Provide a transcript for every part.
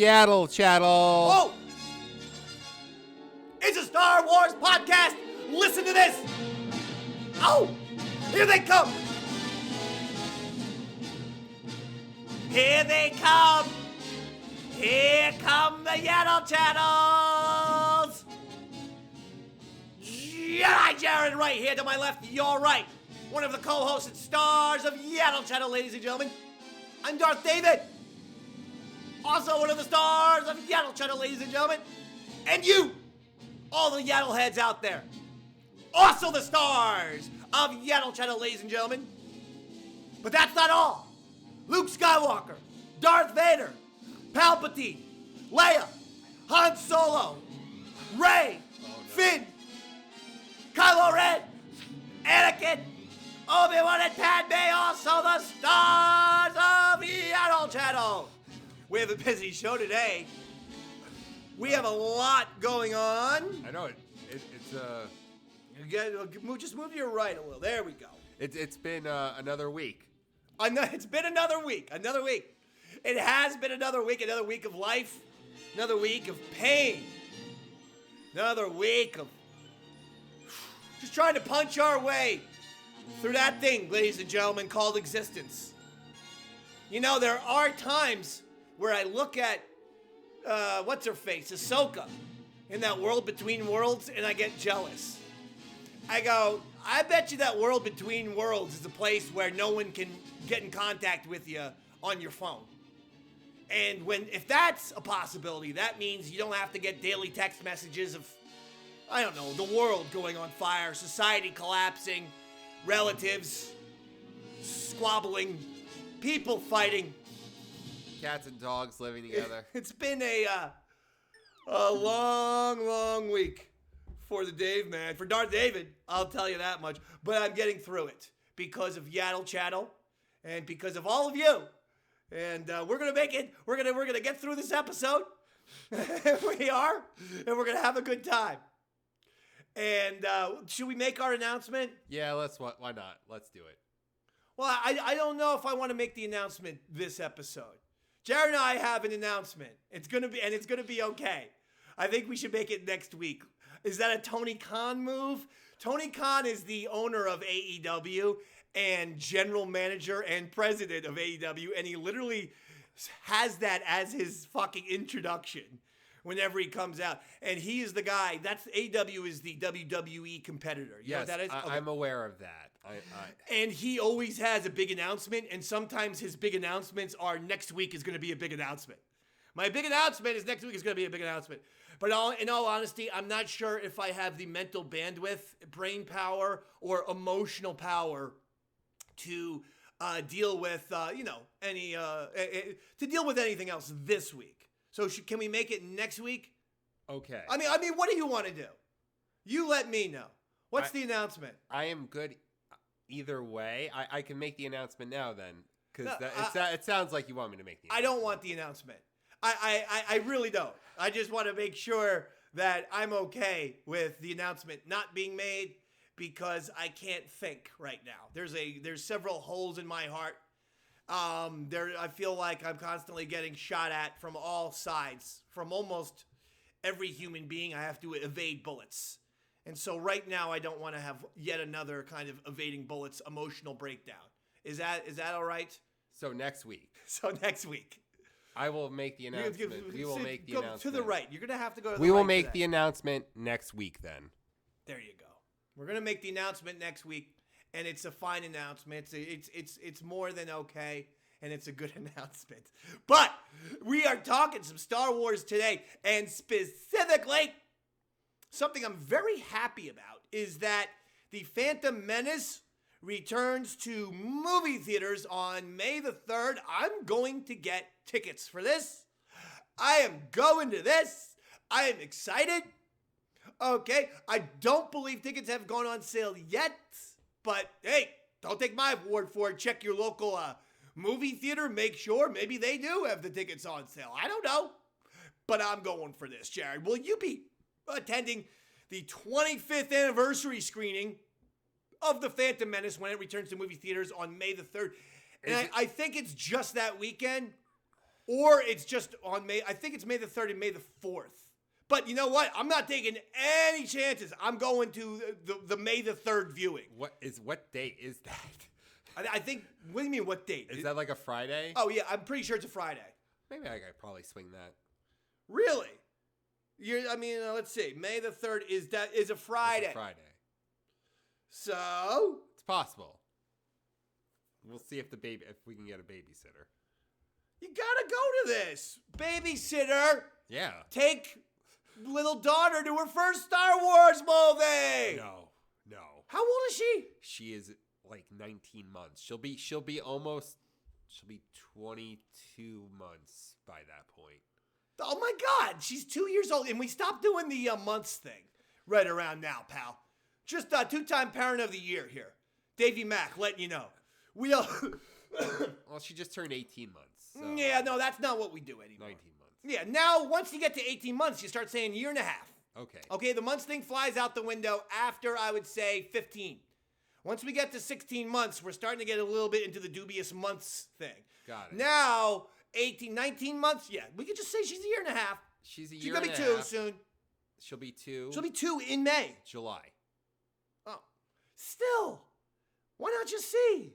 Yaddle Chattle. Oh! It's a Star Wars podcast! Listen to this! Oh! Here they come! Here they come! Here come the Yaddle Chattles! Jedi Jared right here to my left, your right. One of the co-hosts and stars of Yaddle Chattle, ladies and gentlemen. I'm Darth David. Also one of the stars of Yaddle Chattle, ladies and gentlemen. And you, all the Yaddle heads out there. Also the stars of Yaddle Chattle, ladies and gentlemen. But that's not all. Luke Skywalker, Darth Vader, Palpatine, Leia, Han Solo, Rey, Finn, Kylo Ren, Anakin, Obi-Wan and Padme, also the stars of Yaddle Chattle. We have a busy show today. We have a lot going on. I know it's Just move to your right a little. There we go. It's been another week. It's been another week. It has been another week of life, another week of pain, another week of just trying to punch our way through that thing, ladies and gentlemen, called existence. You know, there are times where I look at, what's her face, Ahsoka, in that world between worlds, and I get jealous. I go, I bet you that world between worlds is a place where no one can get in contact with you on your phone. And if that's a possibility, that means you don't have to get daily text messages of, I don't know, the world going on fire, society collapsing, relatives squabbling, people fighting. Cats and dogs living together. It's been a long week for for Darth David, I'll tell you that much. But I'm getting through it because of Yaddle Chattle and because of all of you. And we're gonna make it. We're gonna get through this episode. We are, and we're gonna have a good time. And should we make our announcement? Yeah, why not? Let's do it. Well, I don't know if I want to make the announcement this episode. Jared and I have an announcement. It's gonna be okay. I think we should make it next week. Is that a Tony Khan move? Tony Khan is the owner of AEW and general manager and president of AEW, and he literally has that as his fucking introduction whenever he comes out. And he is the guy. That's AEW is the WWE competitor. You know what that is? I'm aware of that. And he always has a big announcement, and sometimes his big announcements are next week is going to be a big announcement. My big announcement is next week is going to be a big announcement. But in all honesty, I'm not sure if I have the mental bandwidth, brain power, or emotional power to deal with, to deal with anything else this week. So can we make it next week? Okay. I mean, what do you want to do? You let me know. What's the announcement? I am good either way. I can make the announcement now then, because it sounds like you want me to make the announcement. I don't want the announcement. I really don't. I just want to make sure that I'm okay with the announcement not being made because I can't think right now. There's several holes in my heart. I feel like I'm constantly getting shot at from all sides. From almost every human being, I have to evade bullets. And so right now, I don't want to have yet another kind of evading bullets emotional breakdown. Is that all right? So next week. I will make the announcement. We will make the announcement. To the right. You're going to have to go to the right. We will make the announcement next week then. There you go. We're going to make the announcement next week, and it's a fine announcement. It's more than okay, and it's a good announcement. But we are talking some Star Wars today, and specifically, something I'm very happy about is that the Phantom Menace returns to movie theaters on May the 3rd. I'm going to get tickets for this. I am going to this. I am excited. Okay, I don't believe tickets have gone on sale yet, but hey, don't take my word for it. Check your local movie theater. Make sure maybe they do have the tickets on sale. I don't know, but I'm going for this, Jared. Will you be attending the 25th anniversary screening of The Phantom Menace when it returns to movie theaters on May the 3rd? And I think it's just that weekend, or it's just on May. I think it's May the 3rd and May the 4th. But you know what? I'm not taking any chances. I'm going to the May the 3rd viewing. What date is that? I think. What do you mean? What date? Is that like a Friday? Oh yeah, I'm pretty sure it's a Friday. Maybe I could probably swing that. Really? Let's see. May the 3rd is a Friday. It's a Friday. So it's possible. We'll see if we can get a babysitter. You gotta go to this babysitter. Yeah. Take little daughter to her first Star Wars movie. No. How old is she? She is like 19 months. She'll be 22 months by that point. Oh my God, she's 2 years old, and we stopped doing the months thing right around now, pal. Just 2-time parent of the year here, Davey Mack, letting you know. We all. Well, she just turned 18 months. So Yeah, no, that's not what we do anymore. 19 months. Yeah, now once you get to 18 months, you start saying year and a half. Okay, the months thing flies out the window after, I would say, 15. Once we get to 16 months, we're starting to get a little bit into the dubious months thing. Got it. Now, 18, 19 months, yeah, we could just say she's a year and a half. She's gonna be 2 soon. She'll be 2. She'll be 2 in May. July. Oh, still, why not just see?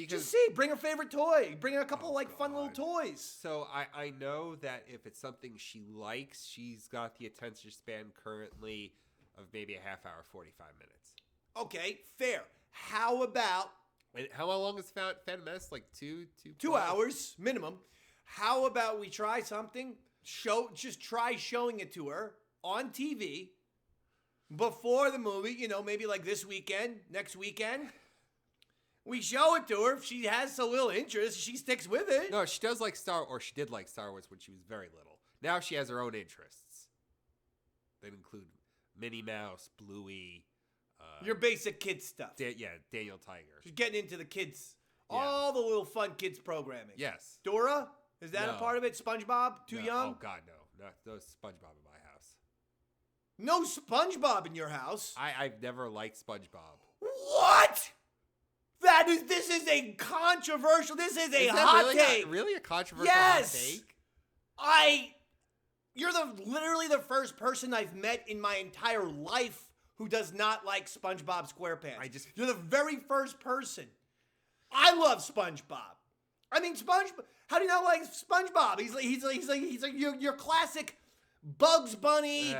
Just see. Bring her favorite toy. Bring her a couple fun little toys. So I know that if it's something she likes, she's got the attention span currently of maybe a half hour, 45 minutes. Okay, fair. How about... And how long is Phantom Menace? Like 2 hours minimum. How about we try something? Just try showing it to her on TV before the movie. Maybe like this weekend, next weekend. We show it to her. If she has a little interest, she sticks with it. No, she does like she did like Star Wars when she was very little. Now she has her own interests. That include Minnie Mouse, Bluey. Your basic kids stuff. Daniel Tiger. She's getting into the kids. Yeah. All the little fun kids programming. Yes. Dora? Is that a part of it? SpongeBob? Too young? Oh, God, no. No SpongeBob in my house. No SpongeBob in your house? I've never liked SpongeBob. What? This is a controversial, this is a hot take. Really a controversial hot take? You're literally the first person I've met in my entire life who does not like SpongeBob SquarePants. You're the very first person. I love SpongeBob. I mean, SpongeBob. How do you not like SpongeBob? He's like your classic Bugs Bunny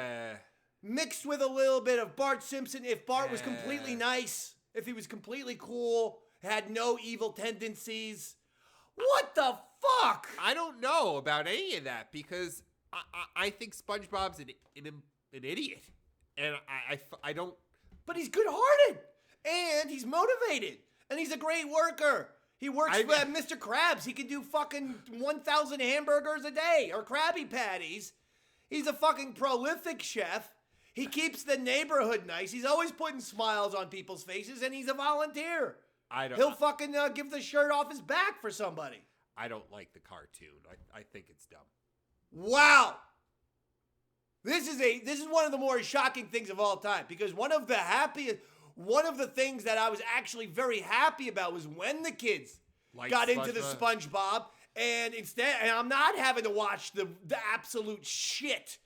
mixed with a little bit of Bart Simpson. If Bart was completely nice, if he was completely cool, had no evil tendencies. What the fuck? I don't know about any of that because I think SpongeBob's an idiot. And I don't... But he's good-hearted. And he's motivated. And he's a great worker. He works for Mr. Krabs. He can do fucking 1,000 hamburgers a day or Krabby Patties. He's a fucking prolific chef. He keeps the neighborhood nice. He's always putting smiles on people's faces, and he's a volunteer. He'll fucking give the shirt off his back for somebody. I don't like the cartoon. I think it's dumb. Wow. This is one of the more shocking things of all time because one of the things that I was actually very happy about was when the kids got into the SpongeBob, and I'm not having to watch the absolute shit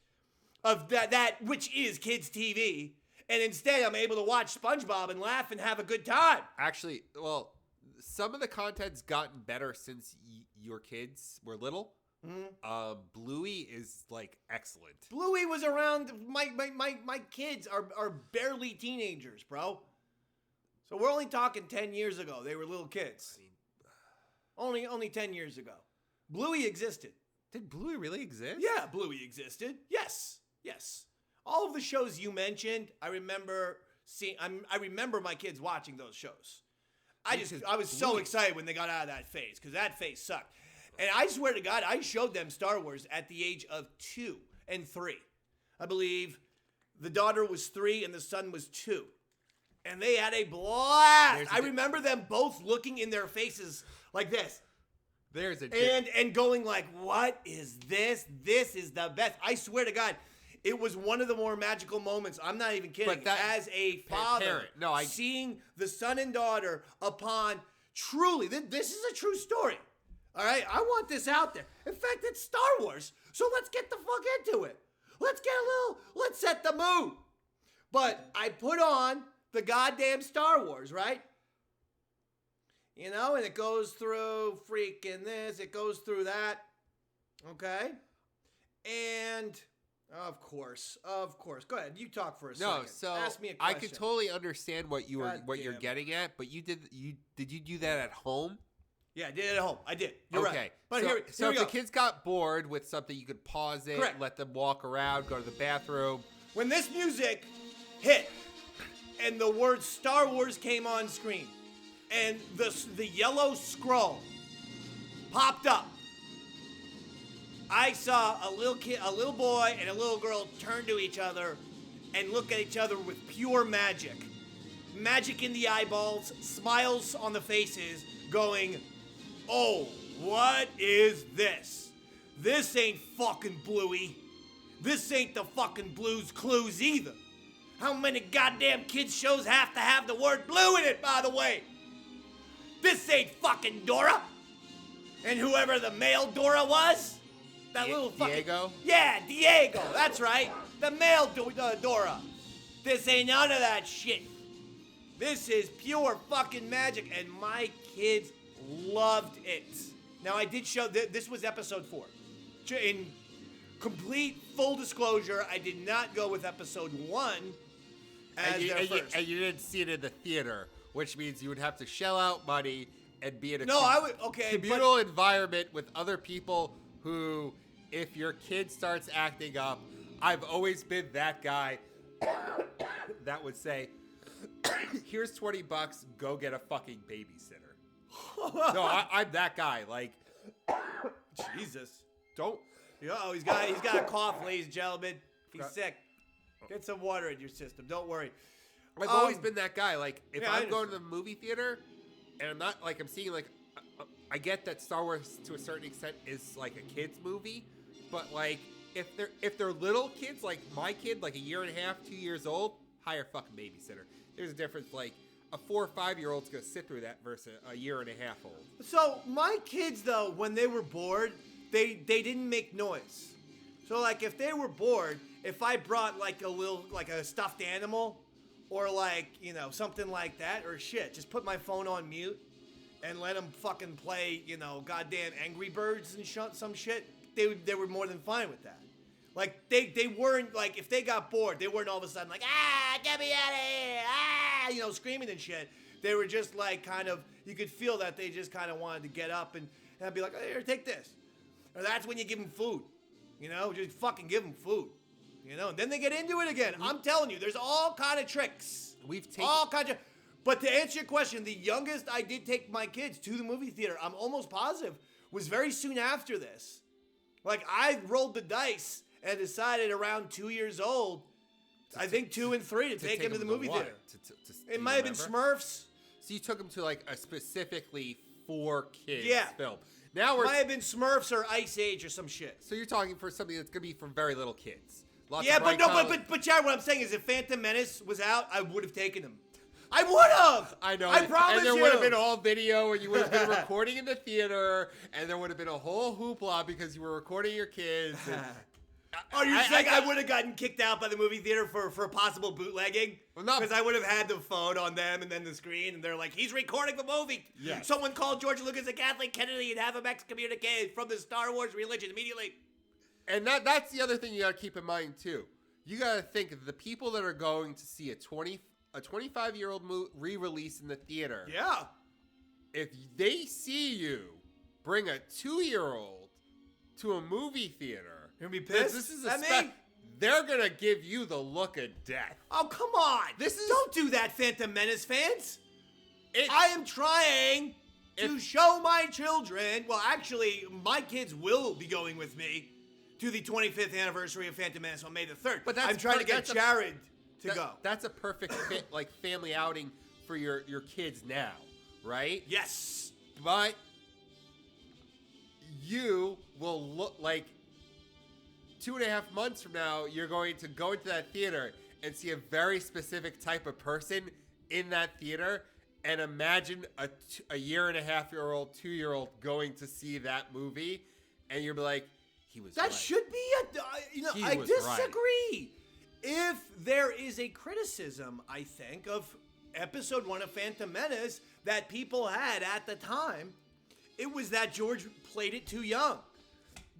of that which is kids TV, and instead I'm able to watch SpongeBob and laugh and have a good time. Actually, well, some of the content's gotten better since your kids were little. Mm-hmm. Bluey is like excellent. Bluey was around. My kids are barely teenagers, bro. So we're only talking 10 years ago. They were little kids. Only 10 years ago. Bluey existed. Did Bluey really exist? Yeah, Bluey existed. Yes. All of the shows you mentioned, I remember seeing. I remember my kids watching those shows. I was so excited when they got out of that phase because that phase sucked. And I swear to God, I showed them Star Wars at the age of 2 and 3. I believe the daughter was 3 and the son was 2. And they had a blast. I remember them both looking in their faces like this. And going like, what is this? This is the best. I swear to God, it was one of the more magical moments. I'm not even kidding. As a father, seeing the son and daughter upon truly, this is a true story. All right, I want this out there. In fact, it's Star Wars, so let's get the fuck into it. Let's set the mood. But I put on the goddamn Star Wars, right? You know, and it goes through freaking this, it goes through that. Okay? And of course. Go ahead, you talk for a second. No, so ask me a question. I could totally understand what you're getting at, but did you do that at home? Yeah, I did it at home. I did. You're okay. right. But so here if the kids got bored with something, you could pause it, Correct. let them walk around, go to the bathroom. When this music hit and the word Star Wars came on screen and the yellow scroll popped up, I saw a little boy and a little girl turn to each other and look at each other with pure magic. Magic in the eyeballs, smiles on the faces, going, "Oh, what is this? This ain't fucking Bluey. This ain't the fucking Blue's Clues either. How many goddamn kids shows have to have the word blue in it, by the way? This ain't fucking Dora. And whoever the male Dora was, that little fucking... Diego? Yeah, Diego, that's right. The male Dora. This ain't none of that shit. This is pure fucking magic, and my kids loved it. Now, I did show... This was episode 4. In complete full disclosure, I did not go with episode 1 as their first. And you didn't see it in the theater, which means you would have to shell out money and be in a communal environment with other people who, if your kid starts acting up, I've always been that guy that would say, here's $20, go get a fucking babysitter. No, I'm that guy. Like, Jesus. Don't. Oh, he's got a cough, ladies and gentlemen. He's sick. Get some water in your system. Don't worry. I've always been that guy. Like, if yeah, I'm going to the movie theater and I'm not, like, I'm seeing, like, I get that Star Wars to a certain extent is like a kid's movie, but, like, if they're little kids, like my kid, like a year and a half, 2 years old, hire a fucking babysitter. There's a difference. Like, a 4 or 5 year old's gonna sit through that versus a year and a half old. So my kids, though, when they were bored, they didn't make noise. So, like, if they were bored, if I brought, like, a stuffed animal or, like, you know, something like that, or shit, just put my phone on mute and let them fucking play, you know, goddamn Angry Birds and some shit, they were more than fine with that. Like, they weren't, like, if they got bored, they weren't all of a sudden like, get me out of here, you know, screaming and shit. They were just, like, kind of, you could feel that they just kind of wanted to get up and I'd be like, oh, here, take this. Or that's when you give them food, you know, just fucking give them food, you know, and then they get into it again. I'm telling you, there's all kind of tricks. All kinds of, but to answer your question, the youngest I did take my kids to the movie theater, I'm almost positive, was very soon after this. Like, I rolled the dice and decided around 2 years old, I think 2 and 3, to take him to the movie theater. It might have been Smurfs. So you took him to, like, a specifically for kids film. Now might have been Smurfs or Ice Age or some shit. So you're talking for something that's gonna be for very little kids. But Jared, what I'm saying is, if Phantom Menace was out, I would have taken him. I would have. I know. I promise you. And there you. would have been all video, and you would have been recording in the theater, and there would have been a whole hoopla because you were recording your kids. And, you're saying I would have gotten kicked out by the movie theater for possible bootlegging? Because I would have had the phone on them and then the screen, and they're like, he's recording the movie. Yes. Someone called George Lucas a Catholic Kennedy and have him excommunicated from the Star Wars religion immediately. And that's the other thing you got to keep in mind, too. You got to think of the people that are going to see a 25-year-old re-release in the theater. Yeah. If they see you bring a 2-year-old to a movie theater, you're gonna be pissed. This is they're gonna give you the look of death. Oh, come on! Don't do that, Phantom Menace fans. I am trying to show my children. Well, actually, my kids will be going with me to the 25th anniversary of Phantom Menace on May the 3rd. But I'm trying to get Jared to go. That's a perfect family outing for your kids now, right? Yes. But you will look like 2.5 months from now, you're going to go into that theater and see a very specific type of person in that theater, And imagine a year and a half year old, 2-year-old going to see that movie, and you're like, he was that right. should be I disagree. Right. If there is a criticism, I think, of episode 1 of Phantom Menace that people had at the time, it was that George played it too young.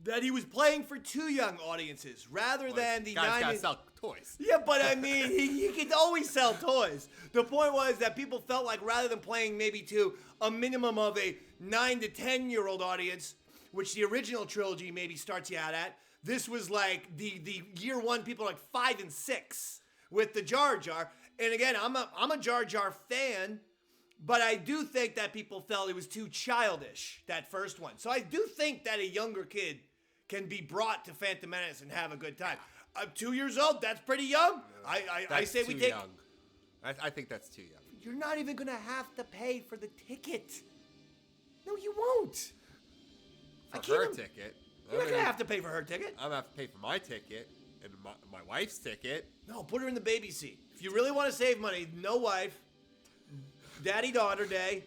That he was playing for too young audiences rather than the guys gotta sell toys. Yeah, but I mean, he could always sell toys. The point was that people felt like rather than playing maybe to a minimum of a 9 to 10-year-old audience, which the original trilogy maybe starts you out at, this was like the year 1 people are like 5 and 6 with the Jar Jar. And again, I'm a Jar Jar fan, but I do think that people felt it was too childish, that first one. So I do think that a younger kid can be brought to Phantom Menace and have a good time. 2 years old, that's pretty young. I say we take. Young. I think that's too young. You're not even gonna have to pay for the ticket. No, you won't. For her ticket. You're not gonna have to pay for her ticket. I'm gonna have to pay for my ticket and my wife's ticket. No, put her in the baby seat. If you really want to save money, no wife. Daddy-daughter day.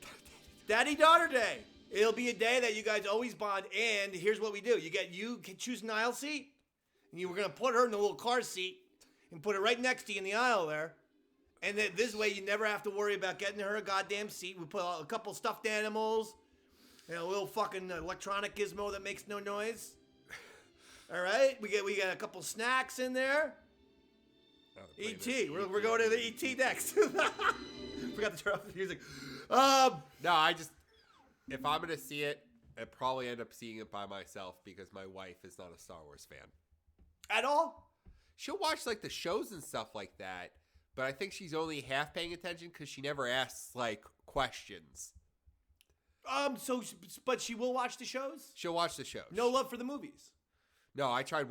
Daddy-daughter day. It'll be a day that you guys always bond, and here's what we do. You can choose an aisle seat, and we're going to put her in the little car seat and put her right next to you in the aisle there. And then this way you never have to worry about getting her a goddamn seat. We put a couple stuffed animals, and a little fucking electronic gizmo that makes no noise. All right? We got a couple snacks in there. E.T. We're going to the E.T. next. Forgot to turn off the music. No, if I'm going to see it, I'd probably end up seeing it by myself because my wife is not a Star Wars fan. At all? She'll watch like the shows and stuff like that, but I think she's only half paying attention because she never asks like questions. But she will watch the shows? She'll watch the shows. No love for the movies? No, I tried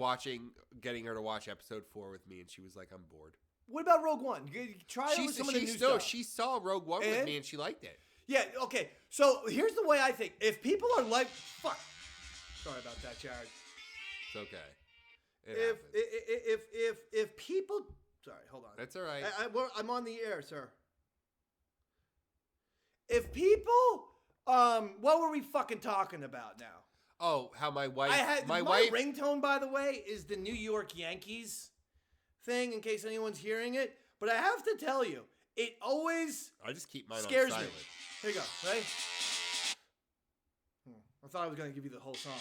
getting her to watch episode 4 with me, and she was like, I'm bored. What about Rogue One? Try it with some of the new stuff. She saw Rogue One with me, and she liked it. Yeah, okay. So here's the way I think. If people are like, fuck. Sorry about that, Jared. It's okay. If people, sorry, hold on. That's all right. I'm on the air, sir. If people, what were we fucking talking about now? Oh, how my wife. My wife ringtone, by the way, is the New York Yankees thing. In case anyone's hearing it, but I have to tell you, it always. I just keep mine scares on silent. me. Here you go, right? I thought I was going to give you the whole song.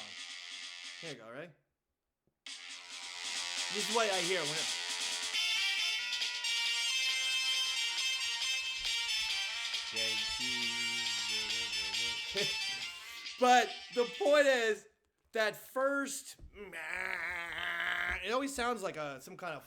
Here you go, right? This is what I hear when it... But the point is, that first... It always sounds like some kind of,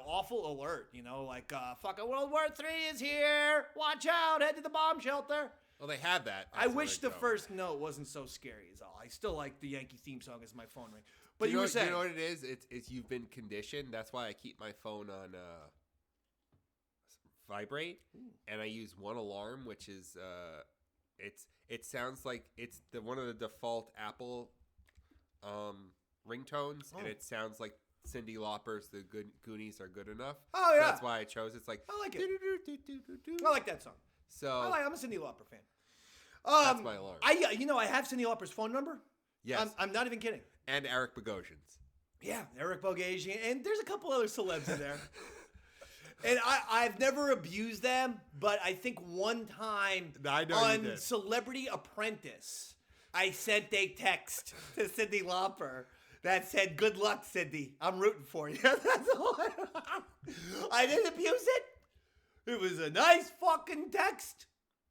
awful alert, like, fucking World War III is here! Watch out! Head to the bomb shelter! Well, they have that. I wish the first note wasn't so scary as all. I still like the Yankee theme song as my phone ring. But you were saying... You know what it is? It's you've been conditioned. That's why I keep my phone on vibrate. And I use one alarm, which is... It sounds like it's one of the default Apple ringtones. And it sounds like Cyndi Lauper's The Goonies Are Good Enough. Oh, yeah. So that's why I chose it. It's like... I like it. I like that song. So I'm a Cyndi Lauper fan. That's my alarm. I have Cyndi Lauper's phone number. Yes. I'm not even kidding. And Eric Bogosian's. Yeah, Eric Bogosian. And there's a couple other celebs in there. And I've never abused them, but I think one time on Celebrity Apprentice, I sent a text to Cyndi Lauper that said, "Good luck, Cyndi. I'm rooting for you." That's all. I didn't abuse it. It was a nice fucking text.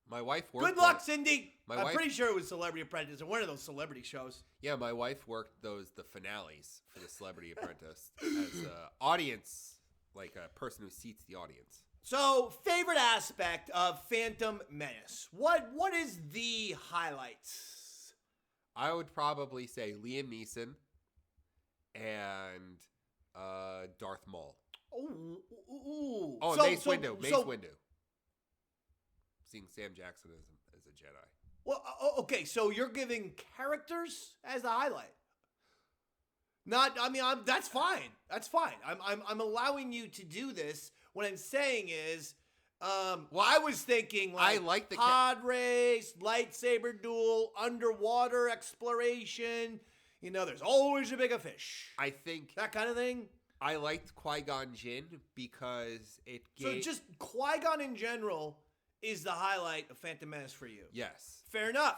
My wife worked. Good luck, Cyndi. I'm pretty sure it was Celebrity Apprentice or one of those celebrity shows. Yeah, my wife worked the finales for the Celebrity Apprentice as audience, like a person who seats the audience. So, favorite aspect of Phantom Menace. What is the highlights? I would probably say Liam Neeson and Darth Maul. Oh, and Mace Windu. Mace Windu. Seeing Sam Jackson as a Jedi. Well, okay, so you're giving characters as the highlight. That's fine. That's fine. I'm allowing you to do this. What I'm saying is, I was thinking like I like the pod race, lightsaber duel, underwater exploration. You know, there's always a bigger fish. I think that kind of thing. I liked Qui-Gon Jinn because it gave... So just Qui-Gon in general is the highlight of Phantom Menace for you. Yes. Fair enough.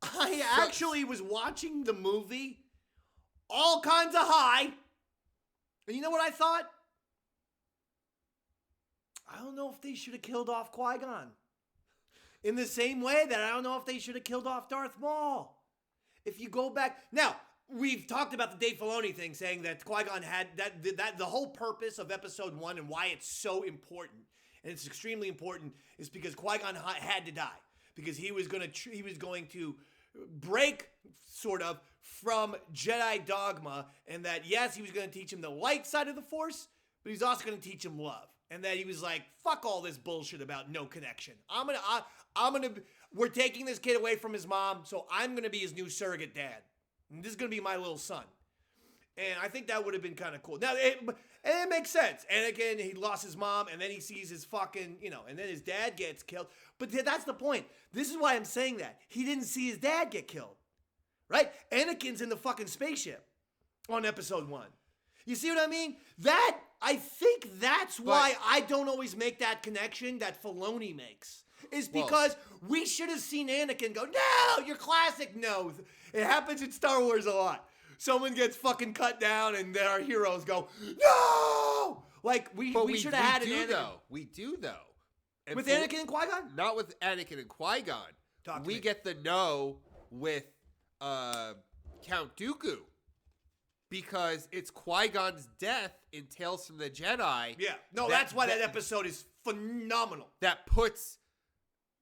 I actually was watching the movie all kinds of high. And you know what I thought? I don't know if they should have killed off Qui-Gon. In the same way that I don't know if they should have killed off Darth Maul. If you go back... Now, we've talked about the Dave Filoni thing, saying that Qui-Gon had... that the whole purpose of Episode 1 and why it's so important, and it's extremely important, is because Qui-Gon had to die. Because he was going to break, sort of, from Jedi dogma, and that, yes, he was going to teach him the light side of the Force, but he's also going to teach him love. And that he was like, fuck all this bullshit about no connection. We're taking this kid away from his mom, so I'm going to be his new surrogate dad. And this is going to be my little son. And I think that would have been kind of cool. Now, it makes sense. Anakin, he lost his mom, and then he sees his fucking, and then his dad gets killed. But that's the point. This is why I'm saying that. He didn't see his dad get killed. Right? Anakin's in the fucking spaceship on Episode 1. You see what I mean? I think that's why I don't always make that connection that Filoni makes. Is because we should have seen Anakin go, no, you're classic. No, it happens in Star Wars a lot. Someone gets fucking cut down and then our heroes go, no! Like, we should have had an Anakin. We do, though. And with Anakin and Qui-Gon? Not with Anakin and Qui-Gon. We get the no with Count Dooku. Because it's Qui-Gon's death in Tales from the Jedi. Yeah. No, that's why that episode is phenomenal. That puts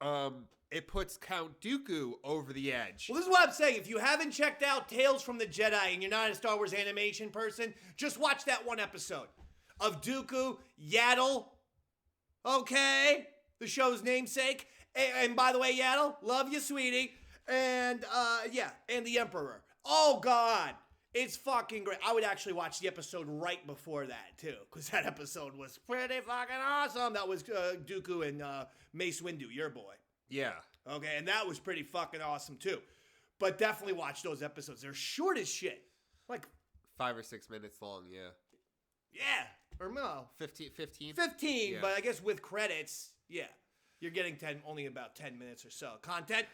Count Dooku over the edge. Well, this is what I'm saying. If you haven't checked out Tales from the Jedi and you're not a Star Wars animation person, just watch that one episode of Dooku, Yaddle, okay, the show's namesake. And by the way, Yaddle, love you, sweetie. And, and the Emperor. Oh, God. It's fucking great. I would actually watch the episode right before that, too, because that episode was pretty fucking awesome. That was Dooku and Mace Windu, your boy. Yeah. Okay, and that was pretty fucking awesome, too. But definitely watch those episodes. They're short as shit. Like 5 or 6 minutes long, yeah. Yeah. Or no. 15? 15, yeah. But I guess with credits, yeah. You're getting only about 10 minutes or so content.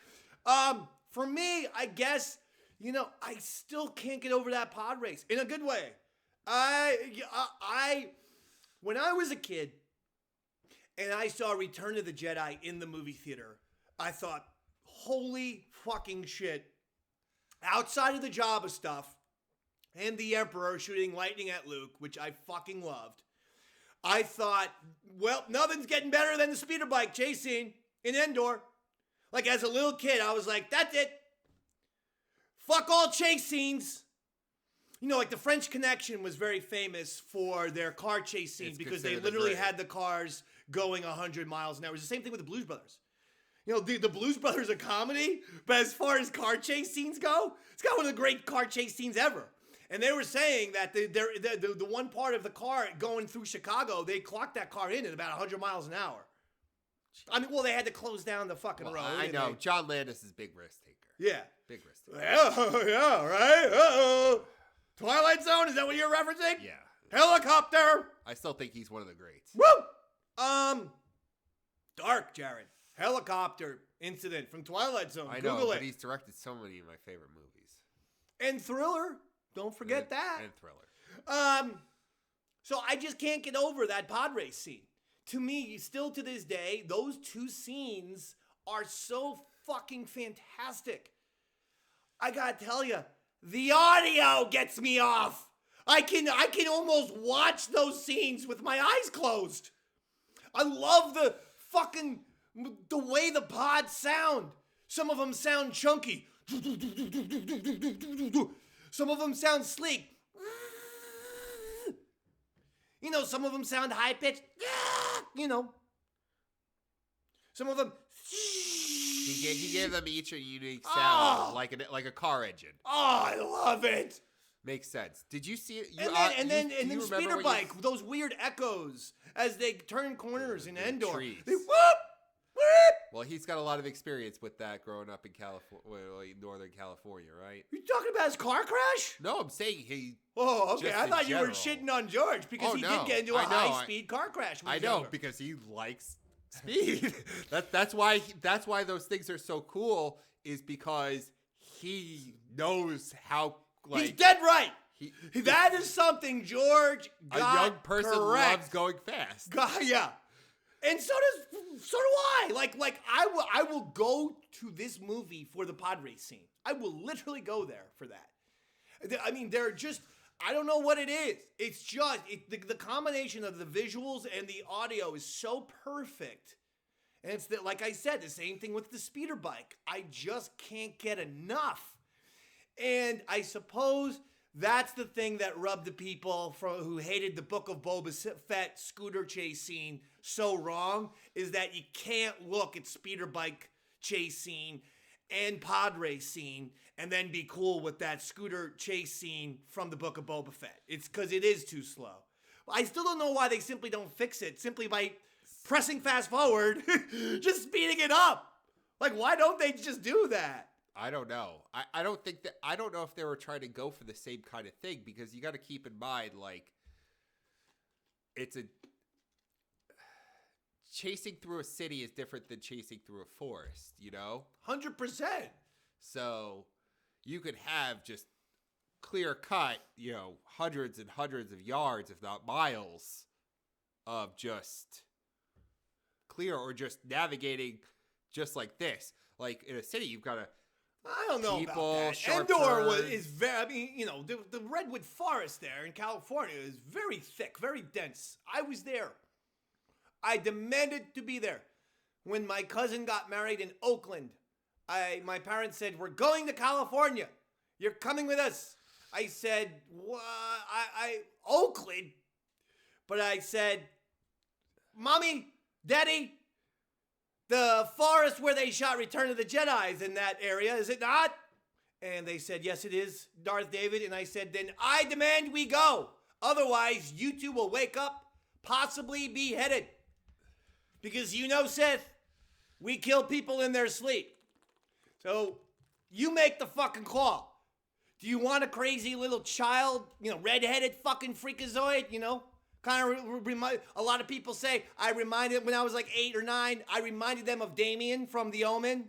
For me, I guess... I still can't get over that pod race in a good way. When I was a kid and I saw Return of the Jedi in the movie theater, I thought, holy fucking shit. Outside of the Jabba stuff and the Emperor shooting lightning at Luke, which I fucking loved, I thought, well, nothing's getting better than the speeder bike chase scene in Endor. Like, as a little kid, I was like, that's it. Fuck all chase scenes. Like the French Connection was very famous for their car chase scenes because they literally had the cars going 100 miles an hour. It was the same thing with the Blues Brothers. The Blues Brothers are comedy, but as far as car chase scenes go, it's got one of the great car chase scenes ever. And they were saying that the one part of the car going through Chicago, they clocked that car in at about 100 miles an hour. I mean, they had to close down the fucking road. I know. John Landis is big risk taker. Yeah. Big risk taker. Yeah, right? Uh-oh. Twilight Zone, is that what you're referencing? Yeah. Helicopter! I still think he's one of the greats. Woo! Dark, Jared. Helicopter incident from Twilight Zone. I Google know, it. but he's directed so many of my favorite movies. And Thriller. Don't forget that. And Thriller. So I just can't get over that pod race scene. To me, still to this day, those two scenes are so fucking fantastic. I gotta tell you, the audio gets me off. I can almost watch those scenes with my eyes closed. I love the way the pods sound. Some of them sound chunky. Some of them sound sleek. Some of them sound high-pitched. Some of them... He gave them each a unique sound, like a car engine. Oh, I love it. Makes sense. Did you see it? And then the speeder bike, those weird echoes as they turn corners in Endor. Trees. They whoop, whoop. Well, he's got a lot of experience with that growing up in Northern California, right? You talking about his car crash? No, I'm saying he. Oh, okay. I thought you were shitting on George because he did get into a high-speed car crash. I know because he likes speed. That's why those things are so cool. Is because he knows how. Like, he's dead right. That is something George got a young person correct. loves going fast. Yeah. And so do I. Like I will go to this movie for the pod race scene. I will literally go there for that. I mean, they're just, I don't know what it is. It's just the combination of the visuals and the audio is so perfect. And it's like I said, the same thing with the speeder bike. I just can't get enough. And I suppose that's the thing that rubbed the people who hated the Book of Boba Fett scooter chase scene so wrong, is that you can't look at speeder bike chase scene and pod race scene and then be cool with that scooter chase scene from the Book of Boba Fett. It's because it is too slow. I still don't know why they simply don't fix it simply by pressing fast forward, just speeding it up. Like, why don't they just do that? I don't know. I don't know if they were trying to go for the same kind of thing, because you got to keep in mind, like, chasing through a city is different than chasing through a forest, 100%. So you could have just clear cut, hundreds and hundreds of yards, if not miles, of just clear, or just navigating just like this. Like in a city, you've got to. I don't know about that. Endor is very, the redwood forest there in California is very thick, very dense. I was there. I demanded to be there. When my cousin got married in Oakland, my parents said, "We're going to California. You're coming with us." I said, "What? Oakland?" But I said, "Mommy, Daddy, the forest where they shot Return of the Jedi is in that area, is it not?" And they said, "Yes, it is, Darth David." And I said, "Then I demand we go. Otherwise, you two will wake up, possibly beheaded. Because Sith, we kill people in their sleep. So you make the fucking call. Do you want a crazy little child, redheaded fucking freakazoid, Kind of remind, a lot of people say, I reminded, when I was like 8 or 9, I reminded them of Damien from The Omen.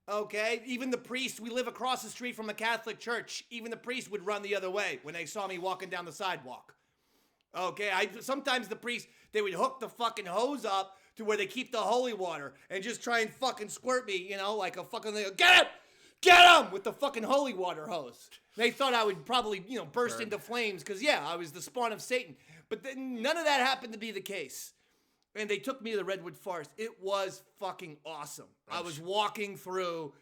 Okay? Even the priest, we live across the street from a Catholic church. Even the priest would run the other way when they saw me walking down the sidewalk. Okay? Sometimes the priest, they would hook the fucking hose up to where they keep the holy water and just try and fucking squirt me, like a fucking, get him! Get him! With the fucking holy water hose. They thought I would probably, burst into flames because, I was the spawn of Satan. But then none of that happened to be the case. And they took me to the Redwood Forest. It was fucking awesome. I was walking through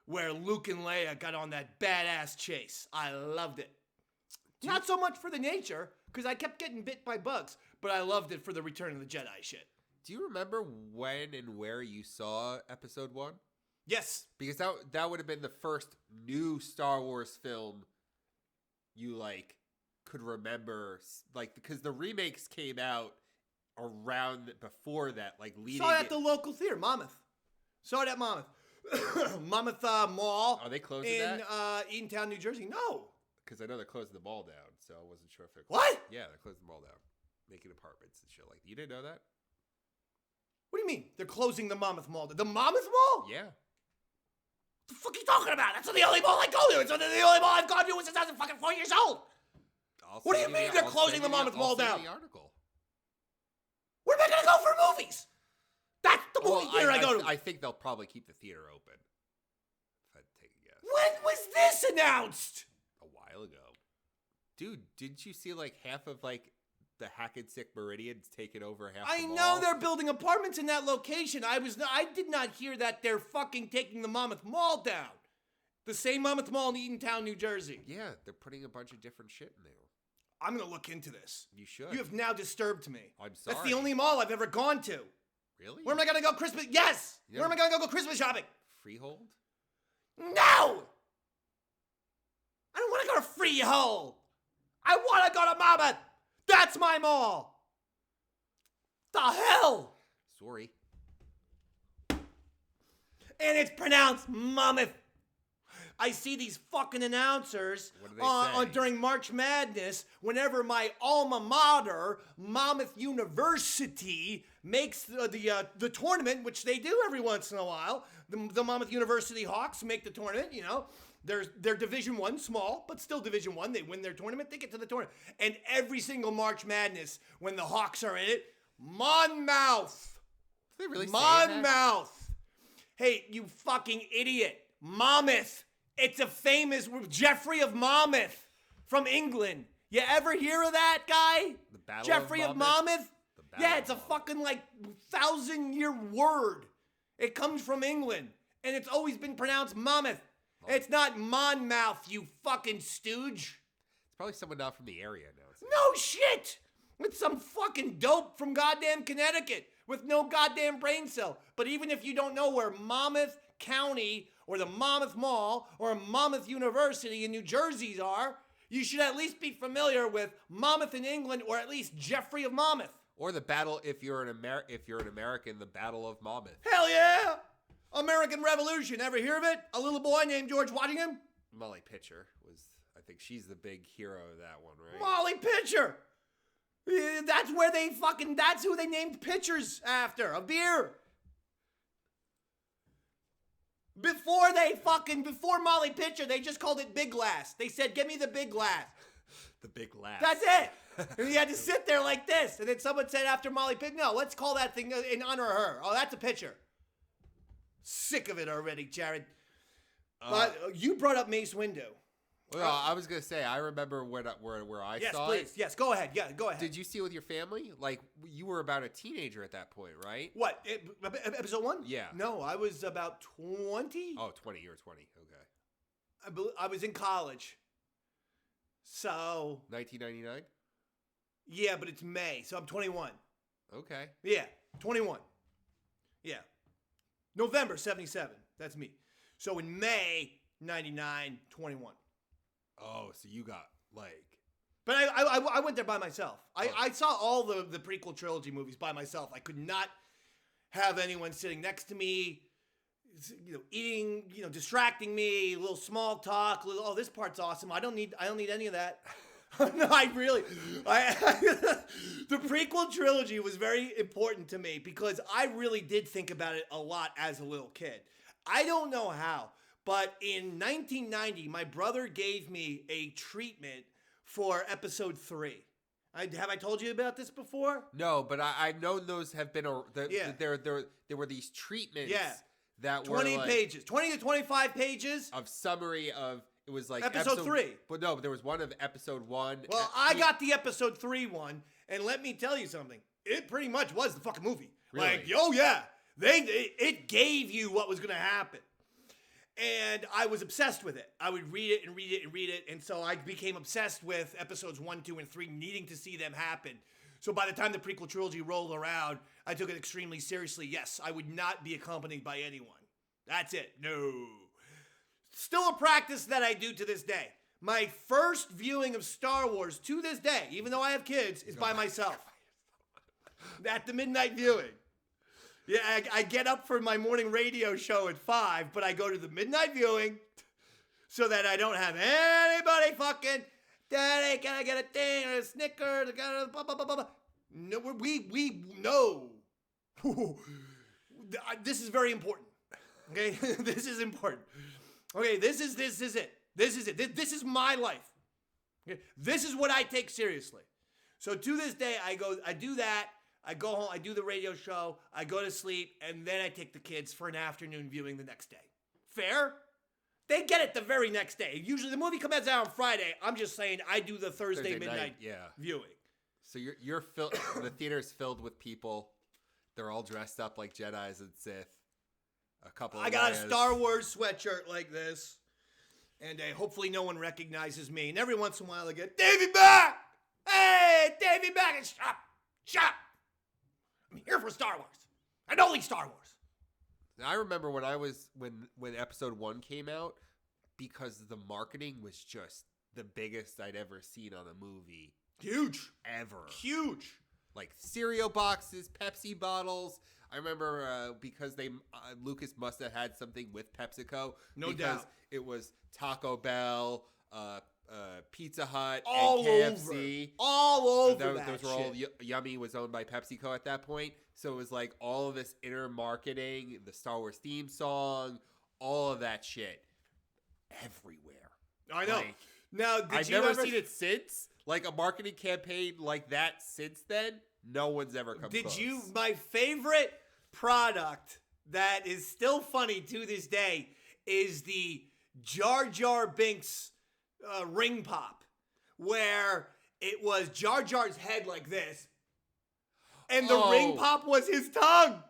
where Luke and Leia got on that badass chase. I loved it. Not so much for the nature, because I kept getting bit by bugs, but I loved it for the Return of the Jedi shit. Do you remember when and where you saw Episode 1? Yes. Because that would have been the first new Star Wars film you, could remember, because the remakes came out around before that, leading. Saw it at the local theater, Monmouth. Saw it at Monmouth. Monmouth Mall. Are they closing in that? Eatontown, New Jersey? No. Because I know they're closing the mall down, so I wasn't sure if they're What? Yeah, they're closing the mall down, making apartments and shit like that. You didn't know that? What do you mean? They're closing the Monmouth Mall? The Monmouth Mall? Yeah. What the fuck are you talking about? That's the only mall I go to. It's the only mall I've gone to since I was fucking 4 years old. What do you mean they're closing the Monmouth Mall down? The article. Where am I going to go for movies? That's the movie theater I go to. I think they'll probably keep the theater open. If I'd take a guess. When was this announced? A while ago. Dude, didn't you see half of the Hackensack Meridian's taken over half the mall? I know they're building apartments in that location. I did not hear that they're fucking taking the Monmouth Mall down. The same Monmouth Mall in Eatontown, New Jersey. Yeah, they're putting a bunch of different shit in there. I'm going to look into this. You should. You have now disturbed me. I'm sorry. That's the only mall I've ever gone to. Really? Where am I going to go Christmas? Yes! Where am I going to go Christmas shopping? Freehold? No! I don't want to go to Freehold. I want to go to Monmouth. That's my mall. The hell? Sorry. And it's pronounced Monmouth. I see these fucking announcers during March Madness whenever my alma mater, Monmouth University, makes the tournament, which they do every once in a while. The Monmouth University Hawks make the tournament, you know. They're Division I, small, but still Division I. They win their tournament, they get to the tournament. And every single March Madness, when the Hawks are in it, Monmouth. Did they really say Monmouth. Hey, you fucking idiot. Monmouth. It's a famous Geoffrey of Monmouth from England. You ever hear of that guy? The Battle Geoffrey of Monmouth? Yeah, it's a fucking 1,000-year word. It comes from England, and it's always been pronounced Monmouth. It's not Monmouth, you fucking stooge. It's probably someone not from the area now. No shit! It's some fucking dope from goddamn Connecticut with no goddamn brain cell. But even if you don't know where Monmouth County or the Monmouth Mall or Monmouth University in New Jersey are, you should at least be familiar with Monmouth in England, or at least Geoffrey of Monmouth. Or the battle, if you're an American, the Battle of Monmouth. Hell yeah! American Revolution. Ever hear of it? A little boy named George Washington? Molly Pitcher was, I think she's the big hero of that one, right? Molly Pitcher! That's who they named pitchers after. A beer. Before Molly Pitcher, they just called it Big Glass. They said, "Give me the big glass." The big glass. That's it. And you had to sit there like this. And then someone said after Molly Pitcher, "No, let's call that thing in honor of her." Oh, that's a pitcher. Sick of it already, Jared. But you brought up Mace Windu. Well, I was gonna say I remember where I saw it. Yes, please. Yes, go ahead. Yeah, go ahead. Did you see it with your family? Like you were about a teenager at that point, right? What? Episode 1? Yeah. No, I was about 20. Oh, 20. You were 20. Okay. I was in college. So 1999. Yeah, but it's May, so I'm 21. Okay. Yeah, 21. Yeah. November 77. That's me. So in May 99, 21. Oh, so you got But I went there by myself. I saw all the prequel trilogy movies by myself. I could not have anyone sitting next to me, eating, distracting me, a little small talk, this part's awesome. I don't need any of that. No, the prequel trilogy was very important to me because I really did think about it a lot as a little kid. I don't know how, but in 1990, my brother gave me a treatment for episode 3. Have I told you about this before? No, but I know those have been there were these treatments that were 20 pages, 20 to 25 pages of summary of it was like episode 3. But no, but there was one of episode 1. Well, I got the episode 3 one, and let me tell you something. It pretty much was the fucking movie. Really? It gave you what was going to happen. And I was obsessed with it. I would read it and read it and read it. And so I became obsessed with episodes 1, 2, and 3, needing to see them happen. So by the time the prequel trilogy rolled around, I took it extremely seriously. Yes, I would not be accompanied by anyone. That's it. No. Still a practice that I do to this day. My first viewing of Star Wars to this day, even though I have kids, is by myself. At the midnight viewing. Yeah, I get up for my morning radio show at 5, but I go to the midnight viewing so that I don't have anybody fucking, "Daddy, can I get a thing or a Snickers?" Blah, blah, blah, blah. No, we know. This is very important. Okay, this is important. Okay, this is it. This is it. This is my life. Okay? This is what I take seriously. So to this day, I do that. I go home, I do the radio show, I go to sleep, and then I take the kids for an afternoon viewing the next day. Fair? They get it the very next day. Usually the movie comes out on Friday. I'm just saying I do the Thursday midnight viewing. So you're the theater's filled with people. They're all dressed up like Jedis and Sith. I got a Star Wars sweatshirt like this. And hopefully no one recognizes me. And every once in a while I get, "Davey back! Hey, Davey back!" And shut! I'm here for Star Wars. And only Star Wars. I remember when episode 1 came out, because the marketing was just the biggest I'd ever seen on a movie. Huge. Ever. Huge. Like cereal boxes, Pepsi bottles. I remember because Lucas must have had something with PepsiCo. No doubt. It was Taco Bell, Pizza Hut, all and KFC. All over Those were all Yummy was owned by PepsiCo at that point. So it was like all of this inner marketing, the Star Wars theme song, all of that shit everywhere. I know. Like, now, I've never seen it since. Like a marketing campaign like that since then, no one's ever come close. My favorite product that is still funny to this day is the Jar Jar Binks ring pop, where it was Jar Jar's head like this, and the ring pop was his tongue.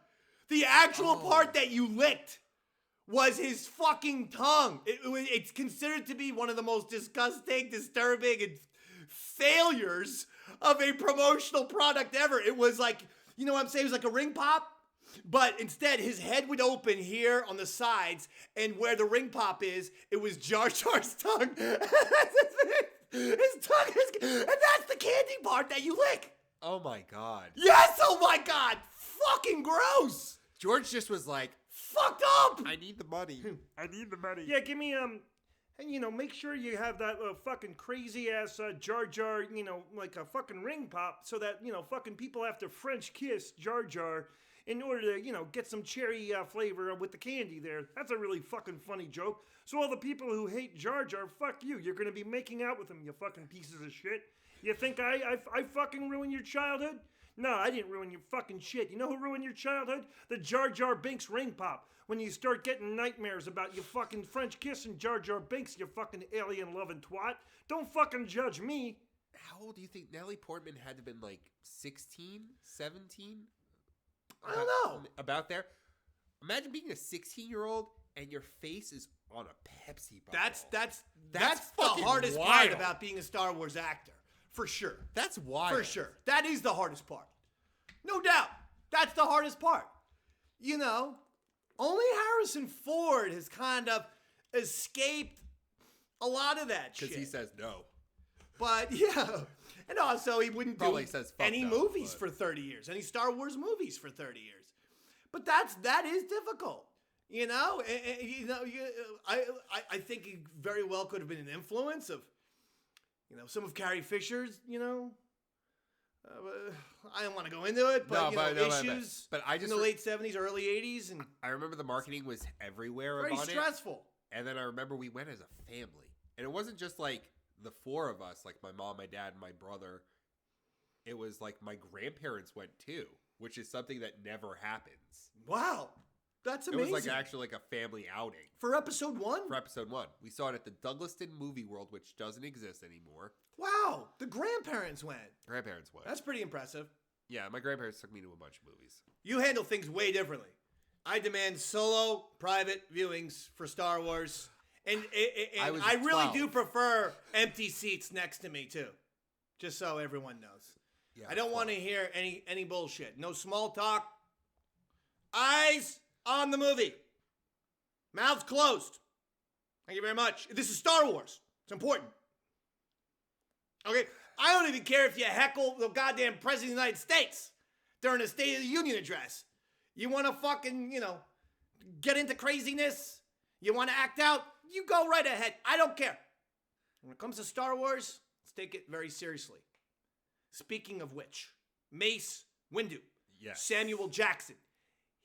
The actual part that you licked was his fucking tongue. It's considered to be one of the most disgusting, disturbing, and failures of a promotional product ever. It was like, you know what I'm saying? It was like a ring pop, but instead his head would open here on the sides, and where the ring pop is, it was Jar Jar's tongue. His tongue is, and that's the candy part that you lick. Oh my God. Yes, oh my God. Fucking gross. George just was like, fucked up. I need the money. I need the money. Yeah, give me, and, make sure you have that fucking crazy-ass Jar Jar, like a fucking ring pop, so that, fucking people have to French kiss Jar Jar in order to, get some cherry flavor with the candy there. That's a really fucking funny joke. So all the people who hate Jar Jar, fuck you. You're gonna be making out with him, you fucking pieces of shit. You think I fucking ruined your childhood? No, I didn't ruin your fucking shit. You know who ruined your childhood? The Jar Jar Binks ring pop. When you start getting nightmares about you fucking French kissing Jar Jar Binks, you fucking alien-loving twat. Don't fucking judge me. How old do you think Natalie Portman had to have been, like, 16, 17? I don't know. About there. Imagine being a 16-year-old and your face is on a Pepsi bottle. That's the hardest part about being a Star Wars actor. For sure. That's wild. For sure. That is the hardest part. No doubt. That's the hardest part. Only Harrison Ford has kind of escaped a lot of that shit. Because he says no. But, yeah. And also, he wouldn't Probably do says any movies for 30 years. Any Star Wars movies for 30 years. But that is difficult. I think he very well could have been an influence of, some of Carrie Fisher's, I don't want to go into it, but issues but I just in the late 70s, early 80s. And I remember the marketing was everywhere very about stressful. it. And then I remember we went as a family. And it wasn't just like the four of us, like my mom, my dad, and my brother. It was like my grandparents went too, which is something that never happens. Wow. That's amazing. It was actually a family outing. For episode 1? For episode 1. We saw it at the Douglaston Movie World, which doesn't exist anymore. Wow. The grandparents went. Grandparents went. That's pretty impressive. Yeah, my grandparents took me to a bunch of movies. You handle things way differently. I demand solo, private viewings for Star Wars. And I really do prefer empty seats next to me, too. Just so everyone knows. Yeah, I don't want to hear any bullshit. No small talk. Eyes on the movie. Mouths closed. Thank you very much. This is Star Wars. It's important. Okay? I don't even care if you heckle the goddamn President of the United States during a State of the Union address. You want to fucking, get into craziness? You want to act out? You go right ahead. I don't care. When it comes to Star Wars, let's take it very seriously. Speaking of which, Mace Windu, yes. Samuel Jackson,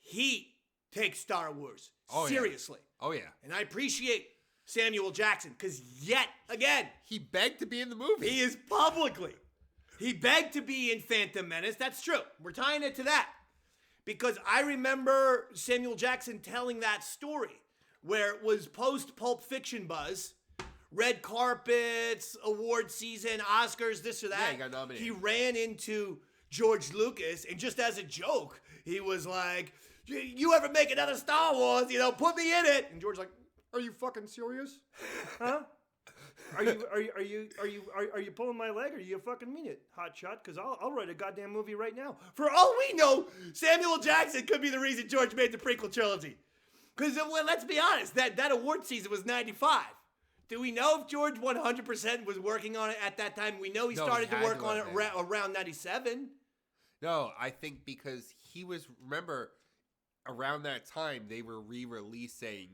he takes Star Wars seriously. Yeah. Oh, yeah. And I appreciate Samuel Jackson because yet again, he begged to be in the movie. He is publicly. He begged to be in Phantom Menace. That's true. We're tying it to that. Because I remember Samuel Jackson telling that story where it was post-Pulp Fiction buzz, red carpets, award season, Oscars, this or that. Yeah, he got nominated. He ran into George Lucas, and just as a joke, he was like, you ever make another Star Wars, put me in it. And George's like, are you fucking serious? Huh? Are you pulling my leg, or do you fucking mean it, hotshot? Because I'll write a goddamn movie right now. For all we know, Samuel Jackson could be the reason George made the prequel trilogy. Because let's be honest, that award season was 95. Do we know if George 100% was working on it at that time? We know he started to work on it around 97. No, I think because he was, remember, around that time, they were re-releasing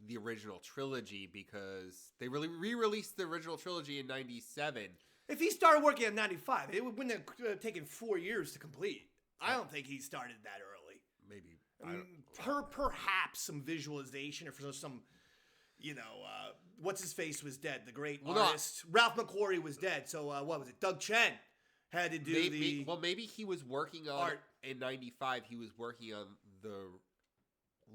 the original trilogy because they really re-released the original trilogy in 97. If he started working in 95, it wouldn't have taken 4 years to complete. I don't think he started that early. Maybe. Perhaps some visualization or for some, what's his face was dead. The great artist. Ralph McQuarrie was dead. So what was it? Doug Chen had to do maybe he was working on art. In 95, he was working on the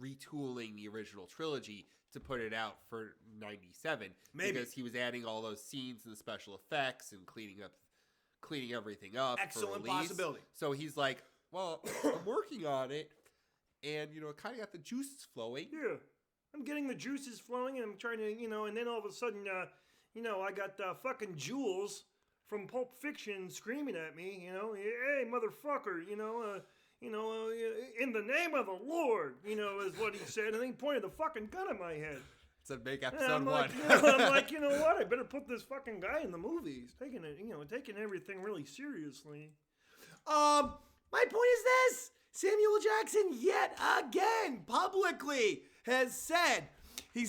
retooling the original trilogy to put it out for 97. Maybe. Because he was adding all those scenes and the special effects and cleaning everything up. Excellent possibility. So he's like, well, I'm working on it, and, it kind of got the juices flowing. Yeah. I'm getting the juices flowing, and I'm trying to, and then all of a sudden, I got fucking Jules from Pulp Fiction screaming at me, hey, motherfucker, in the name of the Lord, is what he said, and he pointed the fucking gun at my head. Said make episode 1. I'm like, you know what? I better put this fucking guy in the movies, taking everything really seriously. My point is this: Samuel Jackson yet again publicly has said, he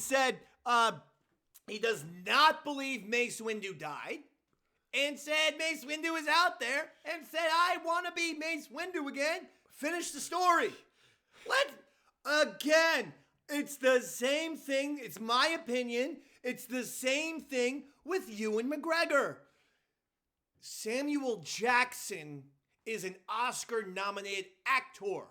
does not believe Mace Windu died. And said Mace Windu is out there and said, I want to be Mace Windu again. Finish the story. Again, it's the same thing. It's my opinion. It's the same thing with Ewan McGregor. Samuel Jackson is an Oscar-nominated actor.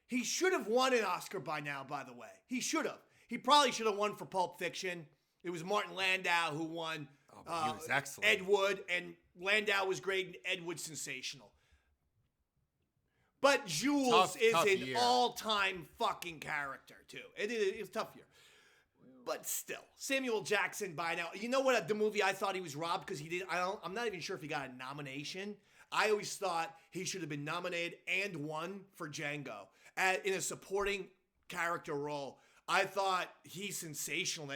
He should have won an Oscar by now, by the way. He should have. He probably should have won for Pulp Fiction. It was Martin Landau who won. He was excellent. Ed Wood, and Landau was great, and Ed Wood's sensational. But Jules is an all-time fucking character, too. It was a tough year. But still, Samuel Jackson by now. You know what? The movie I thought he was robbed because he did. I'm not even sure if he got a nomination. I always thought he should have been nominated and won for Django in a supporting character role. I thought he's sensational.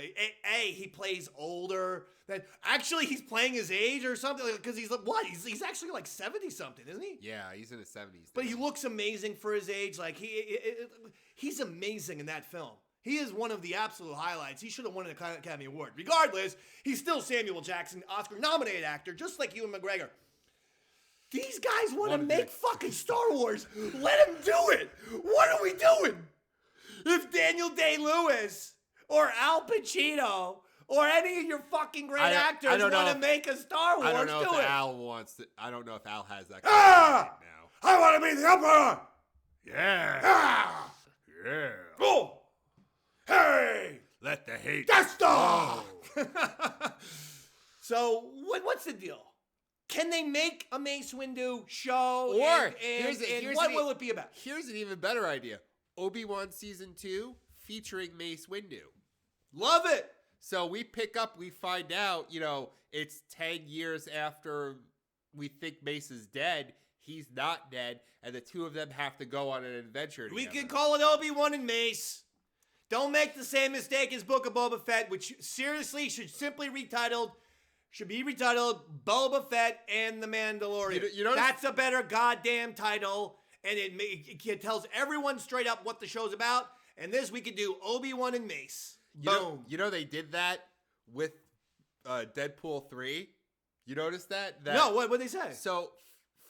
He plays older. Actually, he's playing his age or something because he's like, what? He's actually like 70-something, isn't he? Yeah, he's in his 70s. But he looks amazing for his age. Like he's amazing in that film. He is one of the absolute highlights. He should have won an Academy Award. Regardless, he's still Samuel Jackson, Oscar-nominated actor, just like Ewan McGregor. These guys want to make fucking Star Wars. Let them do it. What are we doing? If Daniel Day-Lewis or Al Pacino or any of your fucking great actors want to make a Star Wars, I don't know do if it. Al wants to. I don't know if Al has that kind of now. I want to be the Emperor. Yeah. Yeah. Oh. Hey. Let the hate. Death Star. So what's the deal? Can they make a Mace Windu show? Or what will it be about? Here's an even better idea. Obi-Wan Season 2 featuring Mace Windu. Love it. So we find out, it's 10 years after we think Mace is dead. He's not dead, and the two of them have to go on an adventure together. We could call it Obi-Wan and Mace. Don't make the same mistake as Book of Boba Fett, which seriously should be retitled Boba Fett and the Mandalorian. That's a better goddamn title. And it tells everyone straight up what the show's about. And this, we could do Obi-Wan and Mace. Boom. They did that with Deadpool 3. You noticed that? No, what did they say? So,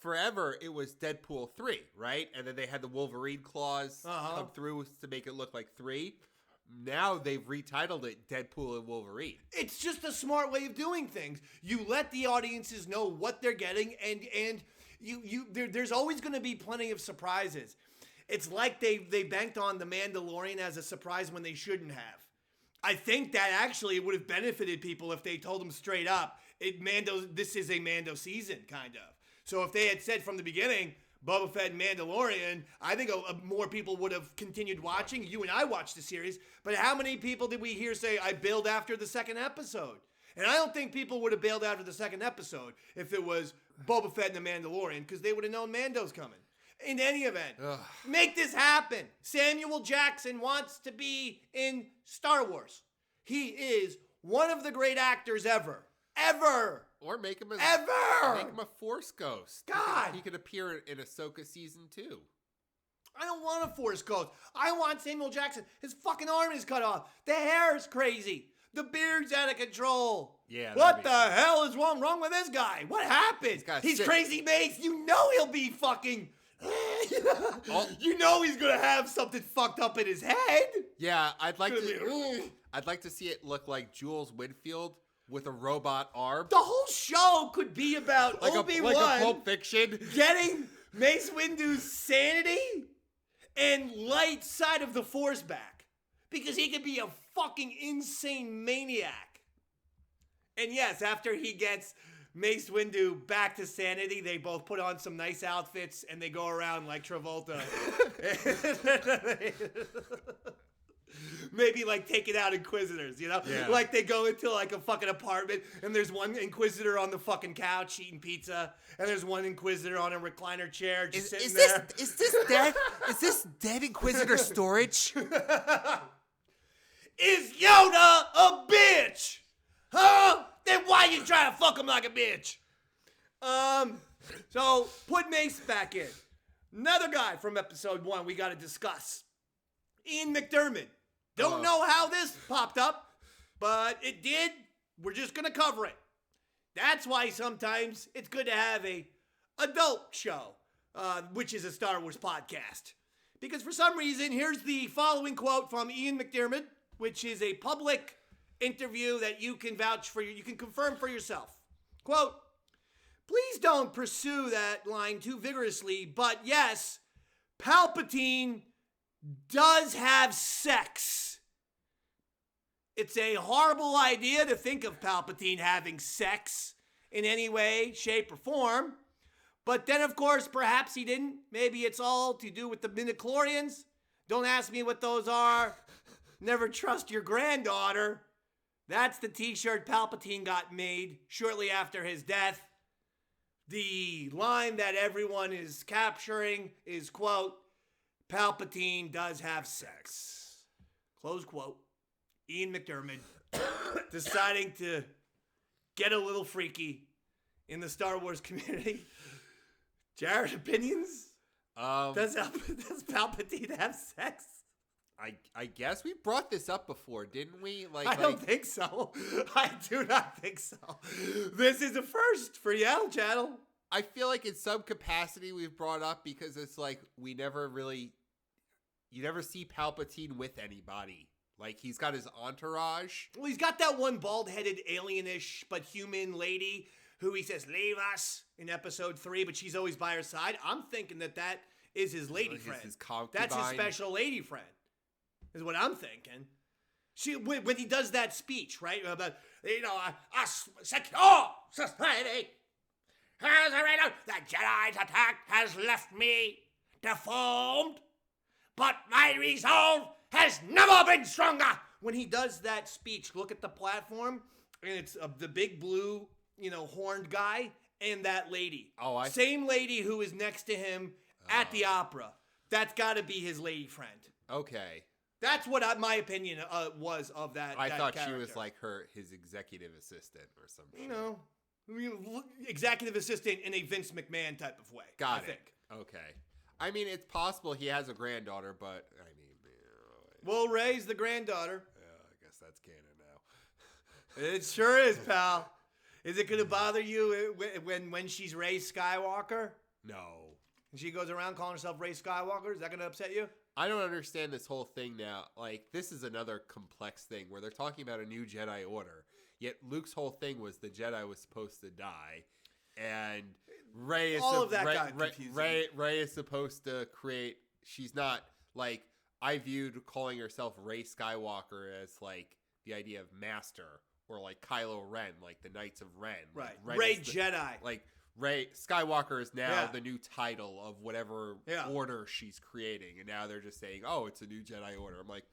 forever, it was Deadpool 3, right? And then they had the Wolverine claws come through to make it look like 3. Now they've retitled it Deadpool and Wolverine. It's just a smart way of doing things. You let the audiences know what they're getting, and there's always going to be plenty of surprises. It's like they banked on The Mandalorian as a surprise when they shouldn't have. I think that actually would have benefited people if they told them straight up, this is a Mando season, kind of. So if they had said from the beginning, Boba Fett and Mandalorian, I think more people would have continued watching. You and I watched the series, but how many people did we hear say, I bailed after the second episode? And I don't think people would have bailed after the second episode if it was Boba Fett and the Mandalorian, because they would have known Mando's coming. In any event, make this happen. Samuel Jackson wants to be in Star Wars. He is one of the great actors ever. Or make him ever. Make him a Force ghost. God. He could appear in Ahsoka season 2. I don't want a Force ghost. I want Samuel Jackson. His fucking arm is cut off. The hair is crazy. The beard's out of control. Yeah. What the hell is wrong with this guy? What happened? He's crazy Mace. You know he'll be fucking... You know he's gonna have something fucked up in his head. Yeah, I'd like to see it look like Jules Winfield with a robot arm. The whole show could be about Obi-Wan like a Pulp Fiction getting Mace Windu's sanity and light side of the Force back, because he could be a fucking insane maniac. And yes, after he gets Mace Windu back to sanity, they both put on some nice outfits and they go around like Travolta. Maybe like taking out Inquisitors, you know? Yeah. Like they go into like a fucking apartment and there's one Inquisitor on the fucking couch eating pizza and there's one Inquisitor on a recliner chair just sitting there. Is this dead Inquisitor storage? Is Yoda a bitch? Huh? Then why you trying to fuck him like a bitch? So put Mace back in. Another guy from episode 1 we got to discuss. Ian McDiarmid. Don't know how this popped up, but it did. We're just going to cover it. That's why sometimes it's good to have a adult show, which is a Star Wars podcast. Because for some reason, here's the following quote from Ian McDiarmid, which is a public interview that you can vouch for, you can confirm for yourself. Quote, "Please don't pursue that line too vigorously, but yes, Palpatine does have sex. It's a horrible idea to think of Palpatine having sex in any way, shape, or form. But then, of course, perhaps he didn't. Maybe it's all to do with the midichlorians. Don't ask me what those are. Never trust your granddaughter." That's the t-shirt Palpatine got made shortly after his death. The line that everyone is capturing is, quote, "Palpatine does have sex." Close quote. Ian McDiarmid deciding to get a little freaky in the Star Wars community. Jared, opinions? Does Palpatine have sex? I guess we brought this up before, didn't we? I don't think so. I do not think so. This is a first for Yaddle Chattle. I feel like in some capacity we've brought up because it's like you never see Palpatine with anybody. Like he's got his entourage. Well, he's got that one bald-headed alienish but human lady who he says, "Leave us," in episode 3, but she's always by her side. I'm thinking that is his lady friend. His concubine. That's his special lady friend. Is what I'm thinking. When he does that speech, right? About, secure society has already, the Jedi's attack has left me deformed, but my resolve has never been stronger. When he does that speech, look at the platform, and it's the big blue, horned guy and that lady. Same lady who is next to him at the opera. That's got to be his lady friend. Okay. That's what my opinion was of that. I thought character. she was like his executive assistant or something. Executive assistant in a Vince McMahon type of way. I think. Okay. I mean, it's possible he has a granddaughter, but I mean, well, Rey's the granddaughter. Yeah, I guess that's canon now. It sure is, pal. Is it going to bother you when she's Rey Skywalker? No. And she goes around calling herself Rey Skywalker? Is that going to upset you? I don't understand this whole thing now. Like, this is another complex thing where they're talking about a new Jedi Order. Yet Luke's whole thing was the Jedi was supposed to die. And Rey is Rey is supposed to create. She's not like, I viewed calling herself Rey Skywalker as like the idea of master, or like Kylo Ren, like the Knights of Ren. Right. Like, Rey Jedi. Like Rey Skywalker is now the new title of whatever order she's creating, and now they're just saying, "Oh, it's a new Jedi Order." I'm like,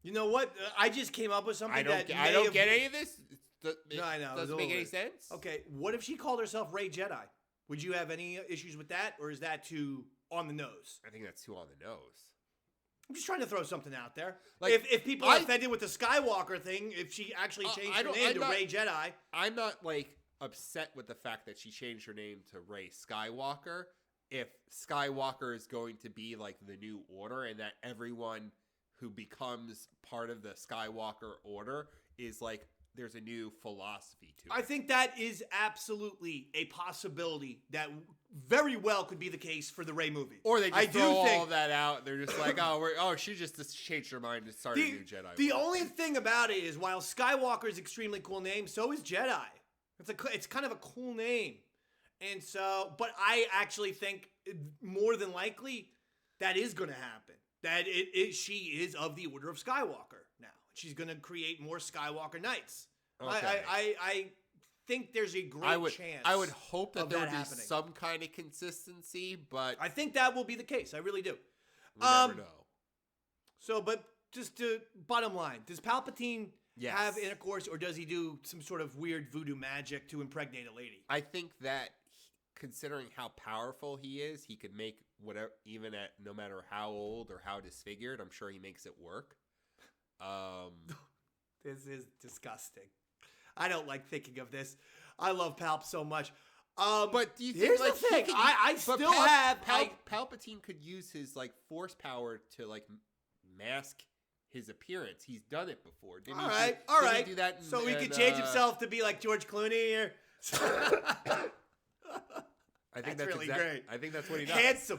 you know what? I just came up with something I don't get any of this. No, I know. Doesn't make any sense. Okay, what if she called herself Rey Jedi? Would you have any issues with that, or is that too on the nose? I think that's too on the nose. I'm just trying to throw something out there. Like, if people are offended with the Skywalker thing, if she actually changed her name to Rey Jedi. I'm not, like, upset with the fact that she changed her name to Rey Skywalker. If Skywalker is going to be, like, the new order and that everyone who becomes part of the Skywalker order is, like, there's a new philosophy to it. I think that is absolutely a possibility that very well could be the case for the Rey movie. Or they just throw all of that out. They're just like, she just changed her mind and started a new Jedi. The only thing about it is, while Skywalker is an extremely cool name, so is Jedi. It's kind of a cool name. And so, but I actually think more than likely that is going to happen. That she is of the Order of Skywalker now. She's going to create more Skywalker Knights. Okay. I think there's a great chance. I would hope that there would be some kind of consistency, but I think that will be the case. I really do. We never know. So, but just to bottom line, does Palpatine have intercourse, or does he do some sort of weird voodoo magic to impregnate a lady? I think that considering how powerful he is, he could make whatever, even at no matter how old or how disfigured. I'm sure he makes it work. This is disgusting. I don't like thinking of this. I love Palp so much. But do you think, here's the thing. Palpatine could use his like force power to like mask his appearance. He's done it before. Didn't he? All right. He do that so he could change himself to be like George Clooney or I think that's really great. I think that's what he does.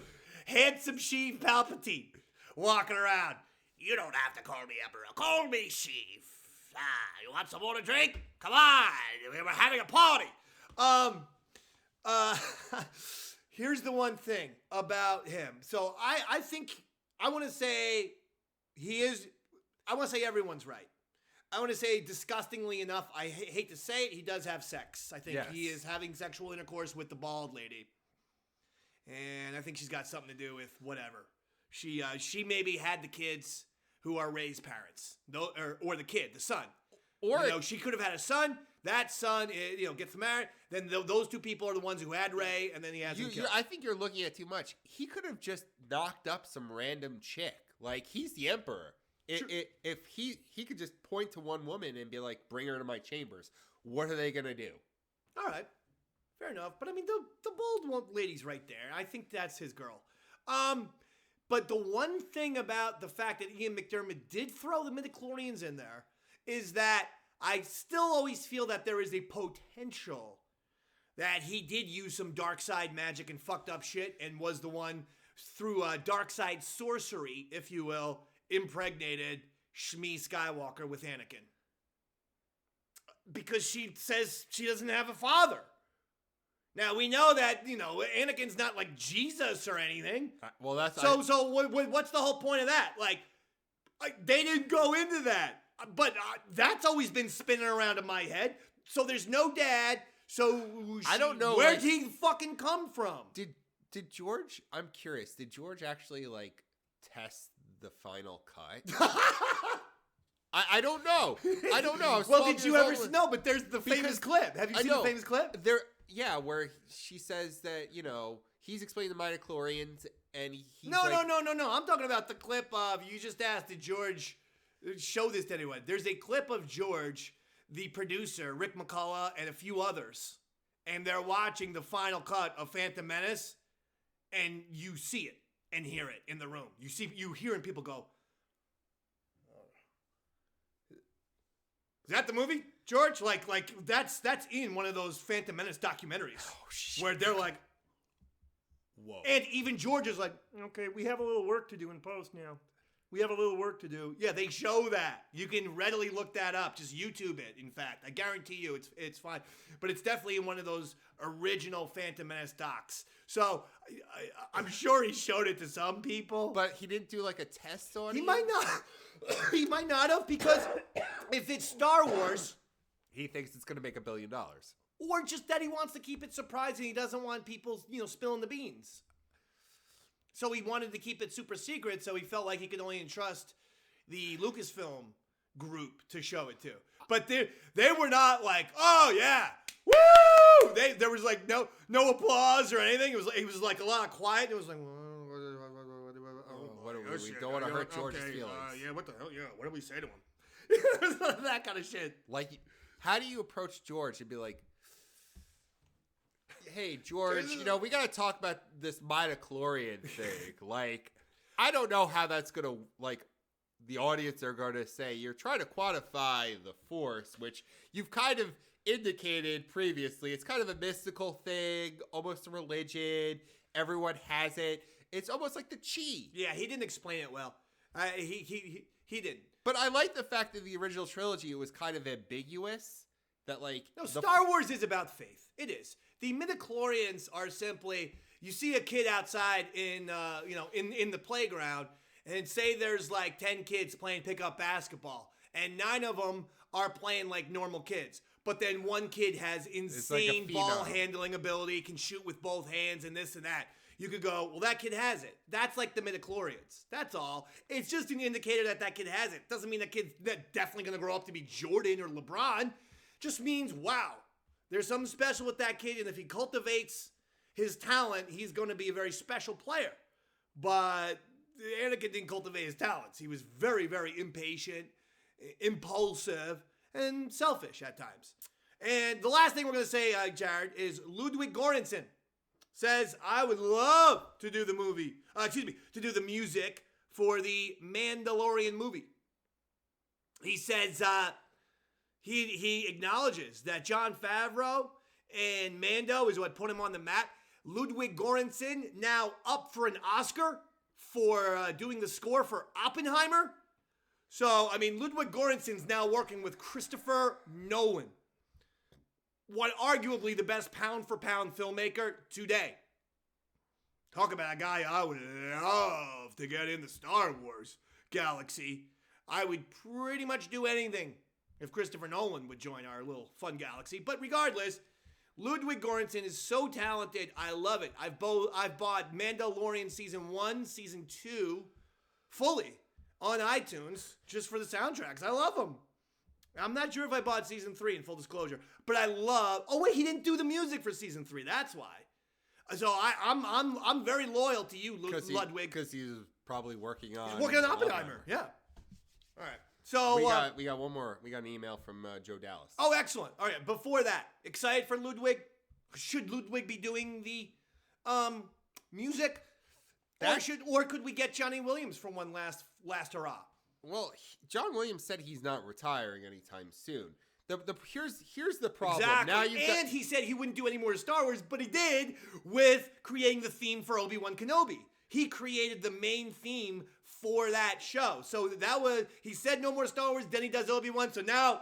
Handsome Sheev Palpatine walking around. You don't have to call me Emperor. Call me Sheev. You want some more to drink? Come on. We're having a party. Here's the one thing about him. So I think I want to say everyone's right. I want to say, disgustingly enough, I hate to say it, he does have sex. I think he is having sexual intercourse with the bald lady. And I think she's got something to do with whatever. She maybe had the kids who are Rey's parents, or the kid, the son. Or she could have had a son. That son, gets married. Then those two people are the ones who had Rey, and then he has him killed. I think you're looking at too much. He could have just knocked up some random chick. Like, he's the emperor. If he could just point to one woman and be like, bring her to my chambers, what are they gonna do? All right, fair enough. But I mean, the bald lady's right there. I think that's his girl. But the one thing about the fact that Ian McDiarmid did throw the midichlorians in there is that I still always feel that there is a potential that he did use some dark side magic and fucked up shit and was the one through dark side sorcery, if you will, impregnated Shmi Skywalker with Anakin. Because she says she doesn't have a father. Now, we know that, Anakin's not like Jesus or anything. Well, that's... So what's the whole point of that? Like they didn't go into that. But that's always been spinning around in my head. So there's no dad. So I don't know. Where'd he fucking come from? Did George... I'm curious. Did George actually, test the final cut? I don't know. Well, did you ever... No, but there's the famous clip. Have you seen the famous clip? Yeah, where she says that, he's explaining the midichlorians, and he's No. I'm talking about the clip of, you just asked, did George show this to anyone? There's a clip of George, the producer, Rick McCullough, and a few others, and they're watching the final cut of Phantom Menace, and you see it and hear it in the room. You hearing people go, is that the movie, George? Like that's in one of those Phantom Menace documentaries where they're like, whoa. And even George is like, okay, we have a little work to do in post now. We have a little work to do. Yeah, they show that. You can readily look that up. Just YouTube it, in fact. I guarantee you it's fine. But it's definitely in one of those original Phantom Menace docs. So I'm sure he showed it to some people. But he didn't do a test on it? He might not. He might not have, because if it's Star Wars... He thinks it's going to make $1 billion. Or just that he wants to keep it surprising. He doesn't want people, spilling the beans. So he wanted to keep it super secret, so he felt like he could only entrust the Lucasfilm group to show it to. But they were not like, oh yeah, woo! There was no applause or anything. It was like a lot of quiet. It was like, We don't want to hurt George's feelings. Yeah, what the hell? Yeah, what do we say to him? That kind of shit. Like, how do you approach George and be like, hey, George, we got to talk about this midichlorian thing. Like, I don't know how that's going to, like, the audience are going to say, you're trying to quantify the Force, which you've kind of indicated previously. It's kind of a mystical thing, almost a religion. Everyone has it. It's almost like the chi. Yeah, he didn't explain it well. He didn't. But I like the fact that the original trilogy, it was kind of ambiguous. That, like... No, Star Wars is about faith. It is. The midichlorians are simply... You see a kid outside in the playground, and say there's like 10 kids playing pickup basketball, and 9 of them are playing like normal kids. But then one kid has insane like ball handling ability, can shoot with both hands and this and that. You could go, well, that kid has it. That's like the midichlorians. That's all. It's just an indicator that kid has it. Doesn't mean that kid's definitely going to grow up to be Jordan or LeBron. Just means, wow, there's something special with that kid, and if he cultivates his talent, he's going to be a very special player. But Anakin didn't cultivate his talents. He was very, very impatient, impulsive, and selfish at times. And the last thing we're going to say, Jared, is Ludwig Göransson says, I would love to do the music for the Mandalorian movie. He says he acknowledges that Jon Favreau and Mando is what put him on the map. Ludwig Göransson now up for an Oscar for doing the score for Oppenheimer. So, I mean, Ludwig Göransson's now working with Christopher Nolan. What arguably the best pound-for-pound filmmaker today. Talk about a guy I would love to get in the Star Wars galaxy. I would pretty much do anything if Christopher Nolan would join our little fun galaxy. But regardless, Ludwig Göransson is so talented. I love it. I've bought Mandalorian Season 1, Season 2 fully on iTunes just for the soundtracks. I love them. I'm not sure if I bought Season 3 in full disclosure, but I love... Oh, wait, he didn't do the music for Season 3. That's why. So I'm very loyal to you, Ludwig. Because he's probably working on... He's working on Oppenheimer. Yeah. All right. So... We got one more. We got an email from Joe Dallas. Oh, excellent. All right. Before that, excited for Ludwig? Should Ludwig be doing the music? Or could we get Johnny Williams from one last hurrah? Well, John Williams said he's not retiring anytime soon. Here's the problem. Exactly. Now he said he wouldn't do any more Star Wars, but he did with creating the theme for Obi-Wan Kenobi. He created the main theme for that show. So he said no more Star Wars, then he does Obi-Wan. So now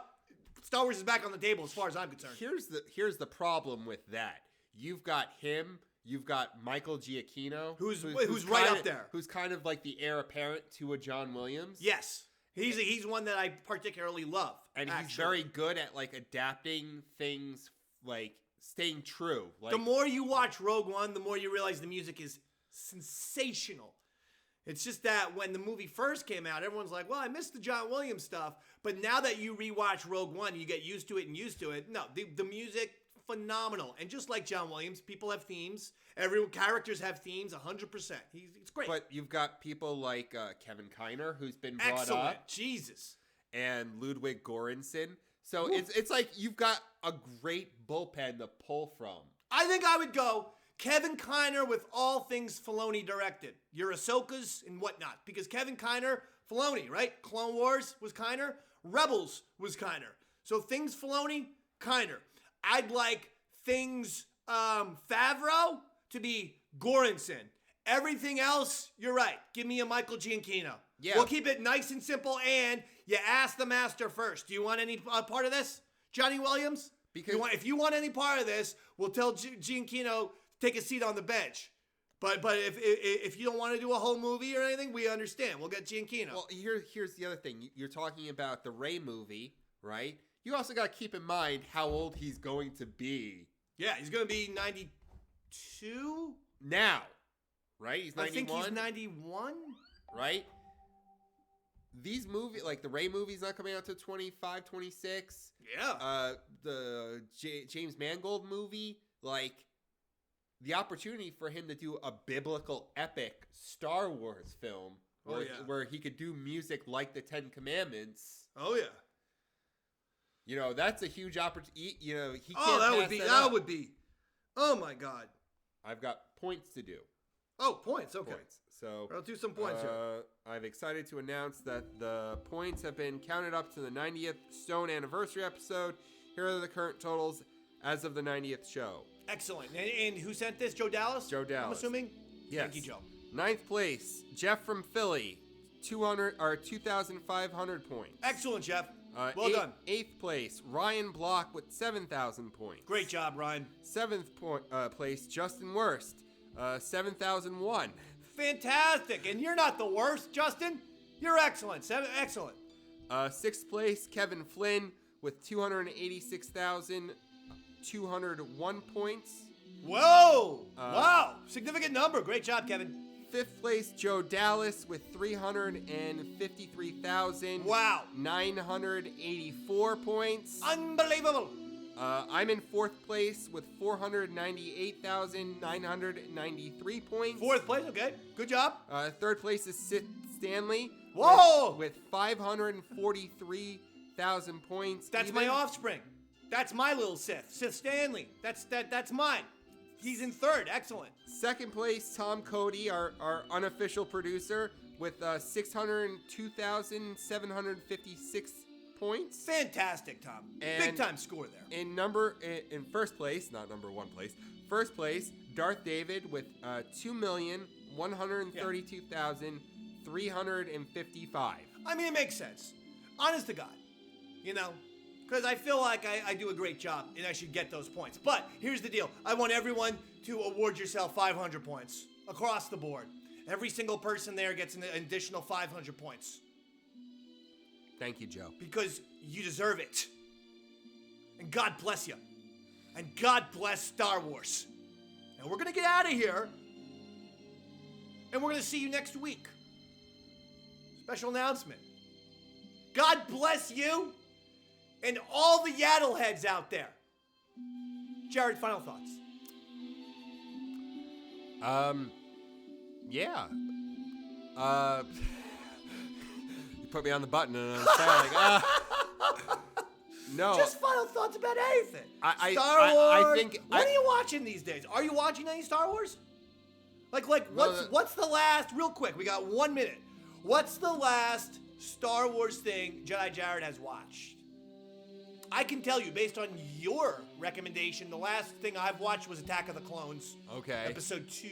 Star Wars is back on the table as far as I'm concerned. Here's the problem with that. You've got him. You've got Michael Giacchino, who's right up there, who's kind of like the heir apparent to a John Williams. Yes, he's one that I particularly love, and he's very good at like adapting things, like staying true. Like, the more you watch Rogue One, the more you realize the music is sensational. It's just that when the movie first came out, everyone's like, "Well, I missed the John Williams stuff," but now that you rewatch Rogue One, you get used to it. No, the music. Phenomenal. And just like John Williams, people have themes. Characters have themes 100%. It's great. But you've got people like Kevin Kiner, who's been brought up. Jesus. And Ludwig Göransson. So it's like you've got a great bullpen to pull from. I think I would go Kevin Kiner with all things Filoni directed. Your Ahsokas and whatnot. Because Kevin Kiner, Filoni, right? Clone Wars was Kiner. Rebels was Kiner. So things Filoni, Kiner. I'd like things Favreau to be Göransson. Everything else, you're right. Give me a Michael Giacchino. Yeah. We'll keep it nice and simple, and you ask the master first. Do you want any part of this, Johnny Williams? Because if you want any part of this, we'll tell Giacchino take a seat on the bench. But if you don't want to do a whole movie or anything, we understand. We'll get Giacchino. Well, here's the other thing. You're talking about the Rey movie, right? You also got to keep in mind how old he's going to be. Yeah, he's going to be 92 now, right? He's 91. I think he's 91, right? These movies, like the Rey movie's not coming out till 25, 26. Yeah. The James Mangold movie, like the opportunity for him to do a biblical epic Star Wars film where he could do music like the Ten Commandments. Oh yeah. You know, that's a huge opportunity. You know, he can't that would be. Oh my God. I've got points to do. Oh, points. Okay. Points. So I'll do some points here. I'm excited to announce that the points have been counted up to the 90th Stone anniversary episode. Here are the current totals as of the 90th show. Excellent. And who sent this? Joe Dallas? Joe Dallas. I'm assuming? Yes. Thank you, Joe. 9th place, Jeff from Philly, 2,500 points. Excellent, Jeff. Well done. 8th place, Ryan Block with 7,000 points. Great job, Ryan. 7th place, Justin Worst, 7,001. Fantastic. And you're not the worst, Justin. You're excellent. Excellent. 6th place, Kevin Flynn with 286,201 points. Whoa! Wow. Significant number. Great job, Kevin. 5th place, Joe Dallas with 353,000. Wow. 984 points. Unbelievable. I'm in 4th place with 498,993 points. 4th place, okay. Good job. 3rd place is Sid Stanley. Whoa! With 543,000 points. That's my offspring. That's my little Sith. Sith Stanley. That's mine. He's in 3rd. Excellent. 2nd place, Tom Cody, our unofficial producer, with 602,756 points. Fantastic, Tom. Big time score there. In 1st place, not number 1 place, 1st place, Darth David with 2,132,355. I mean, it makes sense. Honest to God. You know? Because I feel like I do a great job and I should get those points. But here's the deal. I want everyone to award yourself 500 points across the board. Every single person there gets an additional 500 points. Thank you, Joe. Because you deserve it. And God bless you. And God bless Star Wars. And we're going to get out of here. And we're going to see you next week. Special announcement. God bless you. And all the Yaddle heads out there. Jared, final thoughts. Yeah. You put me on the button and I'm like, no. Just final thoughts about anything. Star Wars. I think. What are you watching these days? Are you watching any Star Wars? What's the last? Real quick, we got 1 minute. What's the last Star Wars thing Jedi Jared has watched? I can tell you, based on your recommendation, the last thing I've watched was Attack of the Clones. Okay. Episode 2.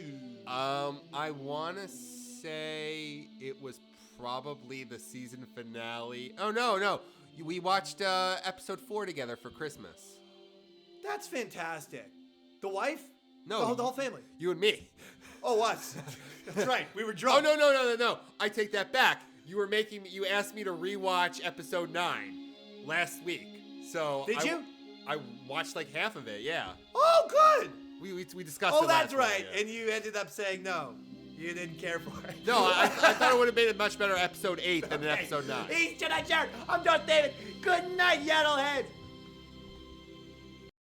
I want to say it was probably the season finale. Oh, no. We watched episode 4 together for Christmas. That's fantastic. The wife? No. The whole family? You and me. Oh, us. That's right. We were drunk. Oh, no. I take that back. You asked me to rewatch episode 9 last week. So Did you? I watched like half of it, yeah. Oh, good. We discussed it. Oh, that's last right. Night, yeah. And you ended up saying no. You didn't care for it. No, I thought it would have made a much better episode 8 than episode 9. He's Jedi Jared. I'm Darth David. Good night, Yaddle heads.